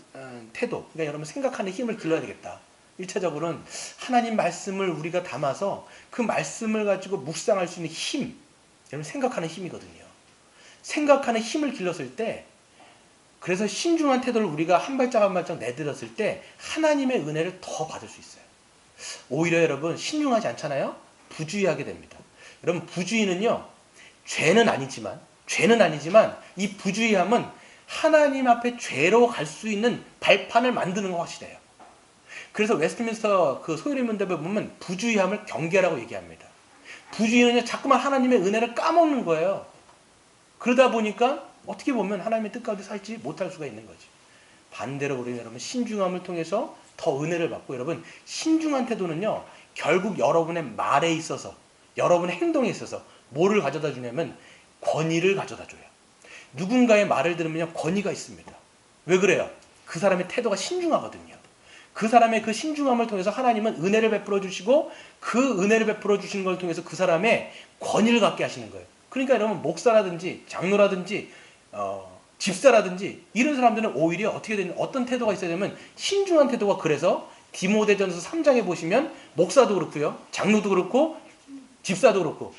태도, 그러니까 여러분 생각하는 힘을 길러야 되겠다. 1차적으로는 하나님 말씀을 우리가 담아서 그 말씀을 가지고 묵상할 수 있는 힘, 여러분 생각하는 힘이거든요. 생각하는 힘을 길렀을 때, 그래서 신중한 태도를 우리가 한 발짝 한 발짝 내들었을 때 하나님의 은혜를 더 받을 수 있어요. 오히려 여러분 신중하지 않잖아요? 부주의하게 됩니다. 여러분 부주의는요, 죄는 아니지만 이 부주의함은 하나님 앞에 죄로 갈 수 있는 발판을 만드는 거 확실해요. 그래서 웨스트민스터 그 소유리문답에 보면 부주의함을 경계라고 얘기합니다. 부주의는요, 자꾸만 하나님의 은혜를 까먹는 거예요. 그러다 보니까 어떻게 보면 하나님의 뜻 가운데 살지 못할 수가 있는 거지. 반대로 우리는 여러분 신중함을 통해서 더 은혜를 받고, 여러분 신중한 태도는요, 결국 여러분의 말에 있어서, 여러분의 행동에 있어서 뭐를 가져다 주냐면 권위를 가져다 줘요. 누군가의 말을 들으면 권위가 있습니다. 왜 그래요? 그 사람의 태도가 신중하거든요. 그 사람의 그 신중함을 통해서 하나님은 은혜를 베풀어 주시고, 그 은혜를 베풀어 주시는 걸 통해서 그 사람의 권위를 갖게 하시는 거예요. 그러니까 여러분 목사라든지 장로라든지 집사라든지 이런 사람들은 오히려 어떻게 되는, 어떤 태도가 있어야 되면 신중한 태도가, 그래서 디모데전서 3장에 보시면 목사도 그렇고요, 장로도 그렇고 집사도 그렇고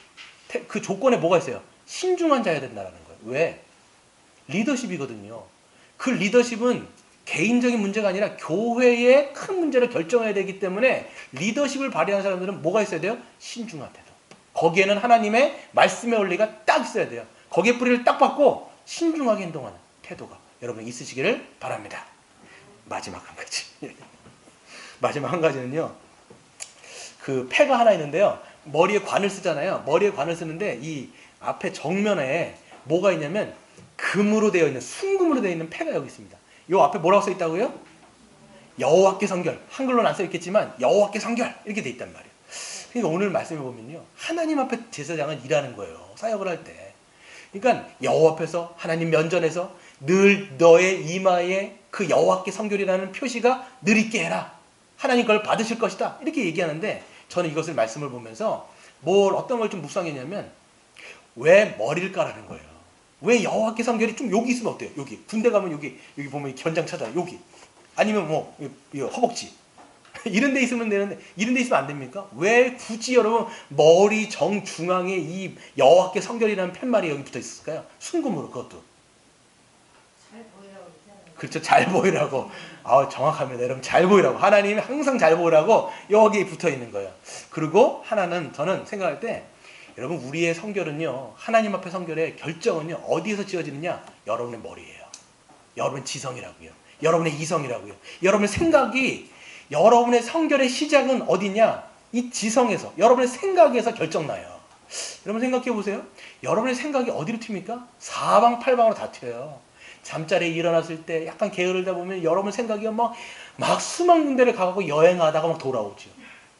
그 조건에 뭐가 있어요? 신중한 자여야 된다는 거예요. 왜? 리더십이거든요. 그 리더십은 개인적인 문제가 아니라 교회의 큰 문제를 결정해야 되기 때문에 리더십을 발휘하는 사람들은 뭐가 있어야 돼요? 신중한 태도. 거기에는 하나님의 말씀의 원리가 딱 있어야 돼요. 거기에 뿌리를 딱 받고 신중하게 행동하는 태도가 여러분 있으시기를 바랍니다. 마지막 한 가지. 마지막 한 가지는요, 그 패가 하나 있는데요, 머리에 관을 쓰잖아요. 머리에 관을 쓰는데 이 앞에 정면에 뭐가 있냐면 금으로 되어 있는, 순금으로 되어 있는 패가 여기 있습니다. 요 앞에 뭐라고 써 있다고요? 여호와께 성결. 한글로는 안 써 있겠지만 여호와께 성결 이렇게 돼 있단 말이에요. 그러니까 오늘 말씀해 보면요, 하나님 앞에 제사장은 일하는 거예요. 사역을 할 때. 그러니까 여호와 앞에서, 하나님 면전에서 늘 너의 이마에 그 여호와께 성결이라는 표시가 늘 있게 해라. 하나님 그걸 받으실 것이다. 이렇게 얘기하는데, 저는 이것을 말씀을 보면서 어떤 걸 좀 묵상했냐면, 왜 머리를 까라는 거예요. 왜 여호와께 성결이 좀 여기 있으면 어때요? 여기 군대 가면 여기 보면 견장 찾아요. 여기 아니면 뭐 허벅지 이런 데 있으면 되는데, 이런 데 있으면 안 됩니까? 왜 굳이 여러분 머리 정중앙에 이 여호와께 성결이라는 팻말이 여기 붙어 있을까요? 순금으로. 그것도 잘 보이라고 그러잖아요. 그렇죠. 잘 보이라고. 정확합니다. 여러분 잘 보이라고. 하나님이 항상 잘 보이라고 여기에 붙어 있는 거예요. 그리고 하나는, 저는 생각할 때 여러분 우리의 성결은요, 하나님 앞에 성결의 결정은요 어디에서 지어지느냐? 여러분의 머리예요. 여러분의 지성이라고요. 여러분의 이성이라고요. 여러분의 생각이, 여러분의 성결의 시작은 어디냐? 이 지성에서, 여러분의 생각에서 결정나요. 여러분 생각해 보세요. 여러분의 생각이 어디로 튑니까? 사방팔방으로 다 튀어요. 잠자리에 일어났을 때 약간 게으르다 보면 여러분 생각이 막 수만 군데를 가고 여행하다가 막 돌아오죠.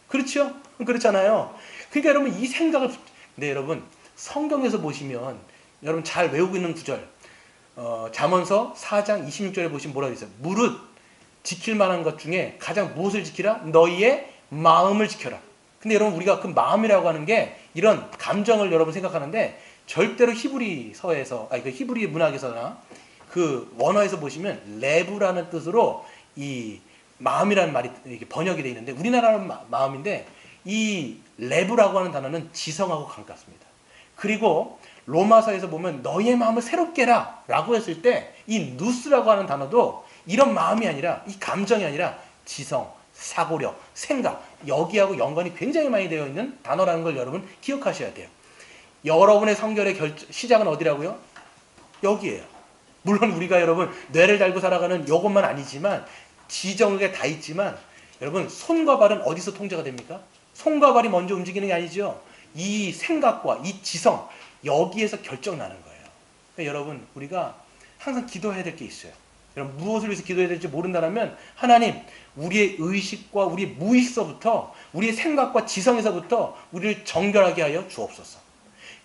그렇죠? 그렇잖아요. 그러니까 여러분 이 생각을, 근데 여러분 성경에서 보시면 여러분 잘 외우고 있는 구절, 잠언서 4장 26절에 보시면 뭐라고 있어요? 무릇 지킬 만한 것 중에 가장 무엇을 지키라? 너희의 마음을 지켜라. 근데 여러분 우리가 그 마음이라고 하는 게 이런 감정을 여러분 생각하는데, 절대로 히브리서에서, 그 히브리 문학에서나 그 원어에서 보시면 레브라는 뜻으로 이 마음이라는 말이 이렇게 번역이 되어 있는데, 우리나라는 마음인데 이 레브라고 하는 단어는 지성하고 가깝습니다. 그리고 로마서에서 보면 너희의 마음을 새롭게 해라 라고 했을 때 이 누스라고 하는 단어도 이런 마음이 아니라, 이 감정이 아니라 지성, 사고력, 생각, 여기하고 연관이 굉장히 많이 되어 있는 단어라는 걸 여러분 기억하셔야 돼요. 여러분의 성결의 시작은 어디라고요? 여기에요. 물론 우리가 여러분 뇌를 달고 살아가는 요것만 아니지만, 지정에 다 있지만, 여러분 손과 발은 어디서 통제가 됩니까? 손과 발이 먼저 움직이는 게 아니죠. 이 생각과 이 지성, 여기에서 결정나는 거예요. 그러니까 여러분 우리가 항상 기도해야 될 게 있어요. 여러분 무엇을 위해서 기도해야 될지 모른다면, 하나님 우리의 의식과 우리 무의식서부터, 우리의 생각과 지성에서부터 우리를 정결하게 하여 주옵소서.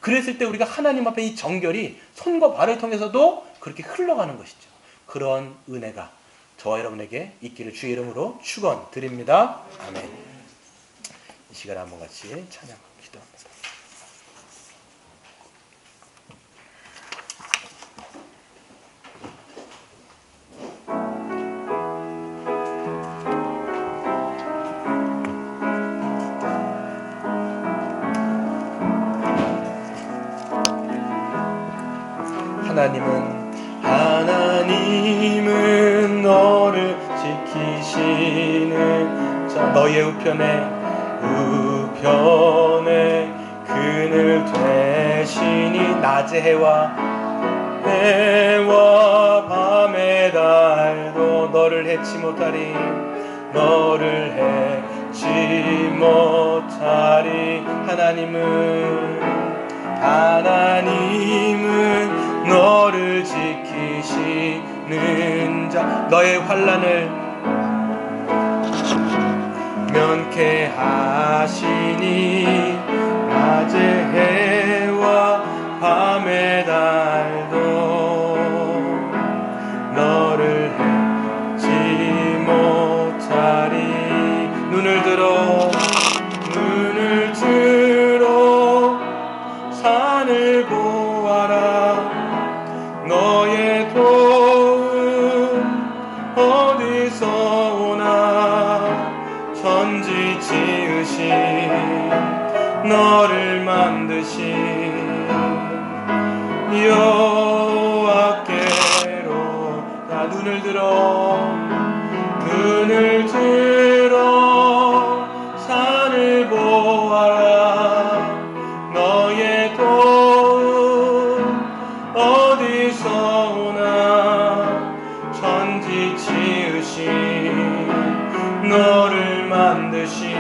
그랬을 때 우리가 하나님 앞에 이 정결이 손과 발을 통해서도 그렇게 흘러가는 것이죠. 그런 은혜가 저와 여러분에게 있기를 주의 이름으로 축원드립니다. 아멘. 이 시간에 한번 같이 찬양 기도합니다. 하나님은 너를 지키시는 자 너의 우편에 그늘 되시니 낮의 해와 밤의 달도 너를 해치 못하리 하나님은 너를 지키시는 자 너의 환난을 면케하시니 낮의 해와 밤의 달도 너를 해치 못하리 눈을 들어 산을 보아라 너의 도움 어디서 오나 천지 지으신 너를 만드신 여호와께로다 눈을 들어 산을 보아라 너의 도움 어디서 오나 천지 지으신 너를 만드신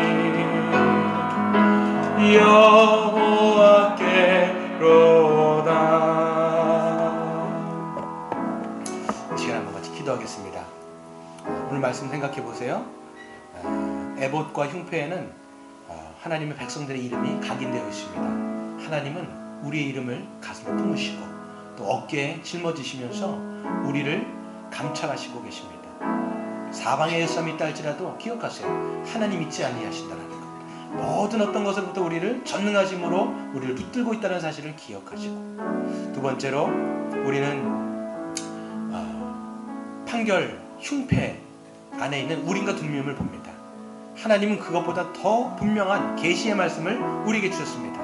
여호와께로다. 이 시간 한번 같이 기도하겠습니다. 오늘 말씀 생각해 보세요. 에봇과 흉패에는 하나님의 백성들의 이름이 각인되어 있습니다. 하나님은 우리의 이름을 가슴에 품으시고 또 어깨에 짊어지시면서 우리를 감찰하시고 계십니다. 사방에 애썸이 있다 할지라도 기억하세요. 하나님 잊지 아니하신다는 것. 모든 어떤 것으로부터 우리를 전능하심으로 우리를 붙들고 있다는 사실을 기억하시고 두 번째로 우리는 판결, 흉패 안에 있는 우린과 두려움을 봅니다. 하나님은 그것보다 더 분명한 계시의 말씀을 우리에게 주셨습니다.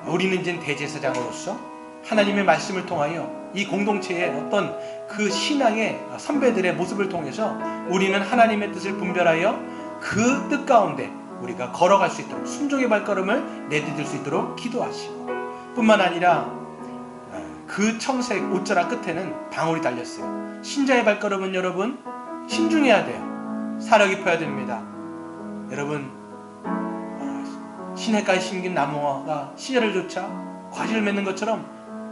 우리는 이제 대제사장으로서 하나님의 말씀을 통하여 이 공동체의 어떤 그 신앙의 선배들의 모습을 통해서 우리는 하나님의 뜻을 분별하여 그 뜻 가운데 우리가 걸어갈 수 있도록 순종의 발걸음을 내디딜 수 있도록 기도하시고 뿐만 아니라 그 청색 옷자락 끝에는 방울이 달렸어요. 신자의 발걸음은 여러분 신중해야 돼요. 살아 깊어야 됩니다. 여러분 시냇가에 심긴 나무가 씨를 쫓아 과실을 맺는 것처럼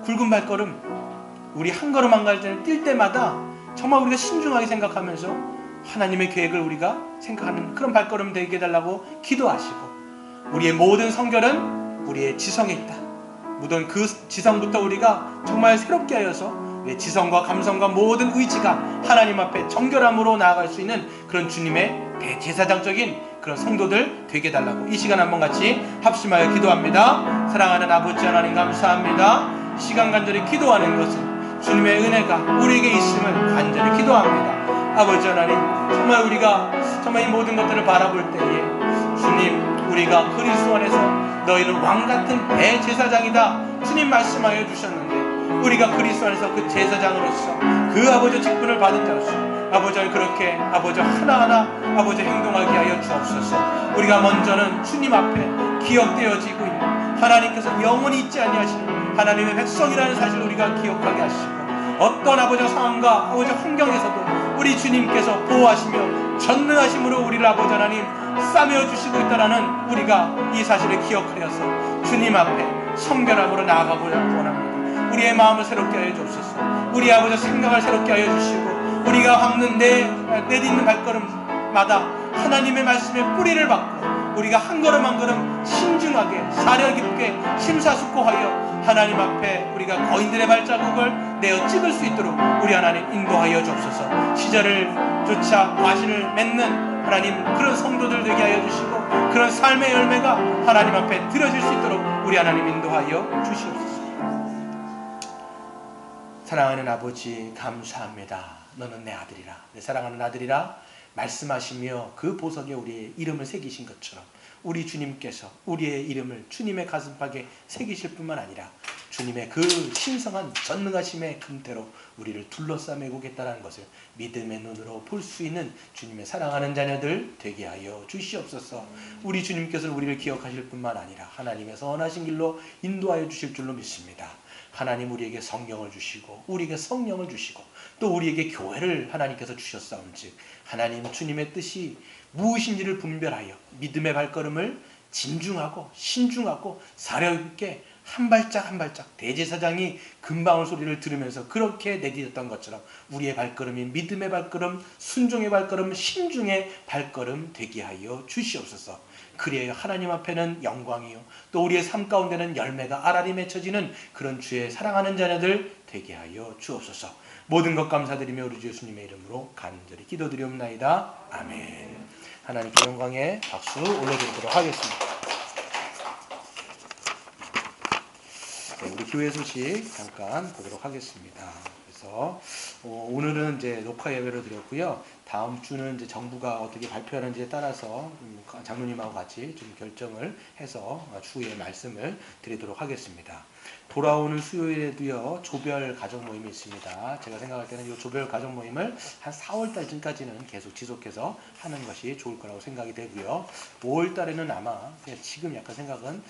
굵은 발걸음 우리 한 걸음 한 걸음 뛸 때마다 정말 우리가 신중하게 생각하면서 하나님의 계획을 우리가 생각하는 그런 발걸음 되게 해달라고 기도하시고 우리의 모든 성결은 우리의 지성에 있다. 모든 그 지성부터 우리가 정말 새롭게 하여서 우리의 지성과 감성과 모든 의지가 하나님 앞에 정결함으로 나아갈 수 있는 그런 주님의 대제사장적인 그런 성도들 되게 해달라고 이 시간 한번 같이 합심하여 기도합니다. 사랑하는 아버지 하나님 감사합니다. 이 시간 간절히 기도하는 것은 주님의 은혜가 우리에게 있음을 간절히 기도합니다. 아버지 하나님 정말 우리가 정말 이 모든 것들을 바라볼 때에 주님 우리가 그리스도 안에서 너희는 왕같은 대제사장이다 주님 말씀하여 주셨는데 우리가 그리스도 안에서 그 제사장으로서 그 아버지 직분을 받은 자로서 아버지 그렇게 아버지 하나하나 아버지 행동하게 하여 주옵소서. 우리가 먼저는 주님 앞에 기억되어지고 있는 하나님께서 영원히 잊지 아니하시는 하나님의 백성이라는 사실을 우리가 기억하게 하시고 어떤 아버지 상황과 아버지 환경에서도 우리 주님께서 보호하시며 전능하심으로 우리를 아버지 하나님 싸매어 주시고 있다는 우리가 이 사실을 기억하여서 주님 앞에 성결함으로 나아가고자 원합니다. 우리의 마음을 새롭게 하여 주옵소서. 우리 아버지 생각을 새롭게 하여 주시고 우리가 밟는 내딛는 발걸음마다 하나님의 말씀에 뿌리를 받고 우리가 한 걸음 한 걸음 신중하게 사려 깊게 심사숙고하여 하나님 앞에 우리가 거인들의 발자국을 내어 찍을 수 있도록 우리 하나님 인도하여 주옵소서. 시절을 쫓아 과실을 맺는 하나님 그런 성도들 되게 하여 주시고 그런 삶의 열매가 하나님 앞에 드려질 수 있도록 우리 하나님 인도하여 주시옵소서. 사랑하는 아버지 감사합니다. 너는 내 아들이라, 내 사랑하는 아들이라 말씀하시며 그 보석에 우리의 이름을 새기신 것처럼 우리 주님께서 우리의 이름을 주님의 가슴팍에 새기실 뿐만 아니라 주님의 그 신성한 전능하심의 금태로 우리를 둘러싸매고 겠다는 것을 믿음의 눈으로 볼 수 있는 주님의 사랑하는 자녀들 되게 하여 주시옵소서. 우리 주님께서 우리를 기억하실 뿐만 아니라 하나님의 선하신 길로 인도하여 주실 줄로 믿습니다. 하나님 우리에게 성령을 주시고 우리에게 성령을 주시고 또 우리에게 교회를 하나님께서 주셨사온즉 하나님 주님의 뜻이 무엇인지를 분별하여 믿음의 발걸음을 진중하고 신중하고 사려 있게 한 발짝 한 발짝 대제사장이 금방울 소리를 들으면서 그렇게 내디뎠던 것처럼 우리의 발걸음이 믿음의 발걸음, 순종의 발걸음, 신중의 발걸음 되게 하여 주시옵소서. 그래야 하나님 앞에는 영광이요 또 우리의 삶 가운데는 열매가 알알이 맺혀지는 그런 주의 사랑하는 자녀들 되게 하여 주옵소서. 모든 것 감사드리며 우리 주 예수님의 이름으로 간절히 기도드리옵나이다. 아멘. 하나님께 영광의 박수 올려드리도록 하겠습니다. 네, 우리 교회 소식 잠깐 보도록 하겠습니다. 그래서 오늘은 이제 녹화 예배를 드렸고요. 다음 주는 이제 정부가 어떻게 발표하는지에 따라서 장로님하고 같이 좀 결정을 해서 추후에 말씀을 드리도록 하겠습니다. 돌아오는 수요일에도요 조별 가정 모임이 있습니다. 제가 생각할 때는 이 조별 가정 모임을 한 4월 달쯤까지는 계속 지속해서 하는 것이 좋을 거라고 생각이 되고요. 5월 달에는 아마 그냥 지금 약간 생각은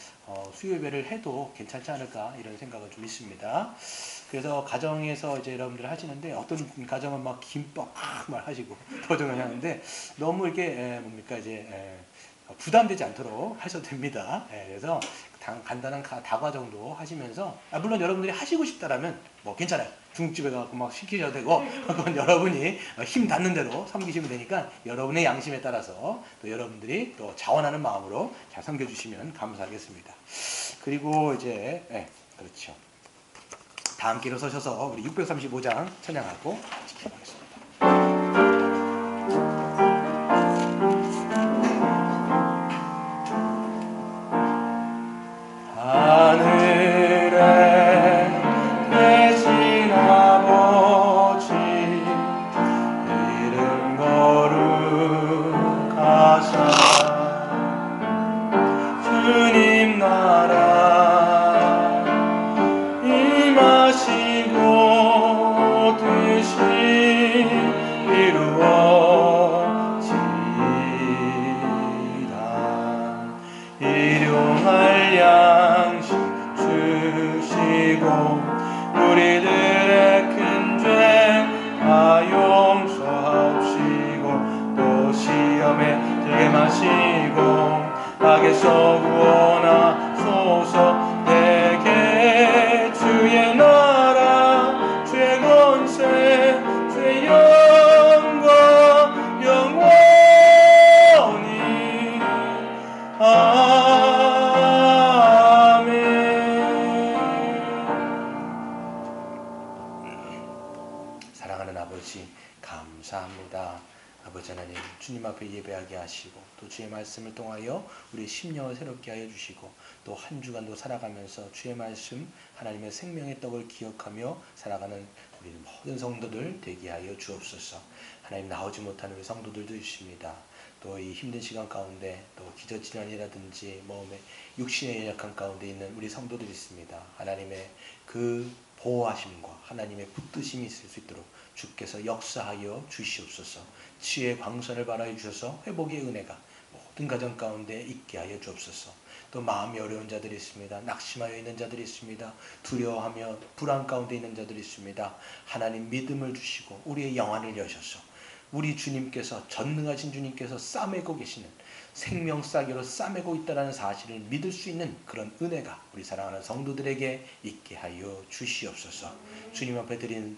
수요 예배를 해도 괜찮지 않을까 이런 생각은 좀 있습니다. 그래서 가정에서 이제 여러분들 하시는데 어떤 가정은 막 김밥 막 하시고 도전을 하는데 너무 이렇게 뭡니까 이제 부담되지 않도록 하셔도 됩니다. 그래서 간단한 다과 정도 하시면서 물론 여러분들이 하시고 싶다라면 뭐 괜찮아요. 중국집에 가서 막 시키셔도 되고 그건 여러분이 힘 닿는 대로 섬기시면 되니까 여러분의 양심에 따라서 또 여러분들이 또 자원하는 마음으로 잘 섬겨주시면 감사하겠습니다. 그리고 이제 그렇죠. 다 함께 일어서셔서 우리 635장 찬양하고 지켜보겠습니다. 하늘에 계신 아버지 이름 거룩하사 주님 나라 임하시고 뜻이 이루어지이다. 일용할 양식 주시고 우리들의 큰 죄 다 용서하옵시고 또 시험에 들게 마시고 악에서 구원하소서. 내게 주의 나라 주의 권세 주의 영광 영원히 아멘. 사랑하는 아버지 감사합니다. 아버지 하나님 주님 앞에 예배하게 하시고 또 주의 말씀을 통하여 우리의 심령을 새롭게 하여 주시고 또 한 주간도 살아가면서 주의 말씀 하나님의 생명의 떡을 기억하며 살아가는 우리 모든 성도들 되게 하여 주옵소서. 하나님 나오지 못하는 우리 성도들도 있습니다. 또 이 힘든 시간 가운데 또 기저질환이라든지 몸에 육신의 연약한 가운데 있는 우리 성도들이 있습니다. 하나님의 그 보호하심과 하나님의 붙드심이 있을 수 있도록 주께서 역사하여 주시옵소서. 치유의 광선을 발하여 주셔서 회복의 은혜가 모든 가정 가운데 있게 하여 주옵소서. 또 마음이 어려운 자들이 있습니다. 낙심하여 있는 자들이 있습니다. 두려워하며 불안 가운데 있는 자들이 있습니다. 하나님 믿음을 주시고 우리의 영안을 여셔서 우리 주님께서 전능하신 주님께서 싸매고 계시는 생명 싸기로 싸매고 있다는 사실을 믿을 수 있는 그런 은혜가 우리 사랑하는 성도들에게 있게 하여 주시옵소서. 주님 앞에 드린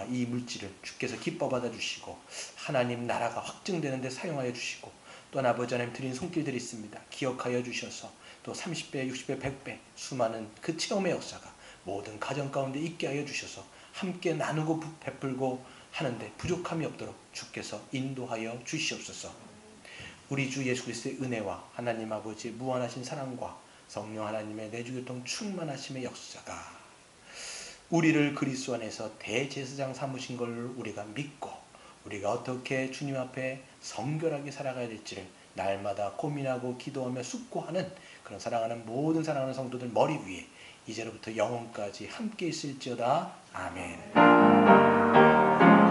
이 물질을 주께서 기뻐 받아주시고 하나님 나라가 확증되는 데 사용하여 주시고 또 아버지 하나님 드린 손길들이 있습니다. 기억하여 주셔서 또 30배, 60배, 100배 수많은 그 체험의 역사가 모든 가정 가운데 있게 하여 주셔서 함께 나누고 베풀고 하는데 부족함이 없도록 주께서 인도하여 주시옵소서. 우리 주 예수 그리스도의 은혜와 하나님 아버지의 무한하신 사랑과 성령 하나님의 내주교통 충만하심의 역사가 우리를 그리스도 안에서 대제사장 삼으신 걸 우리가 믿고 우리가 어떻게 주님 앞에 성결하게 살아가야 될지를 날마다 고민하고 기도하며 숙고하는 그런 사랑하는 모든 사랑하는 성도들 머리 위에 이제로부터 영원까지 함께 있을지어다. 아멘.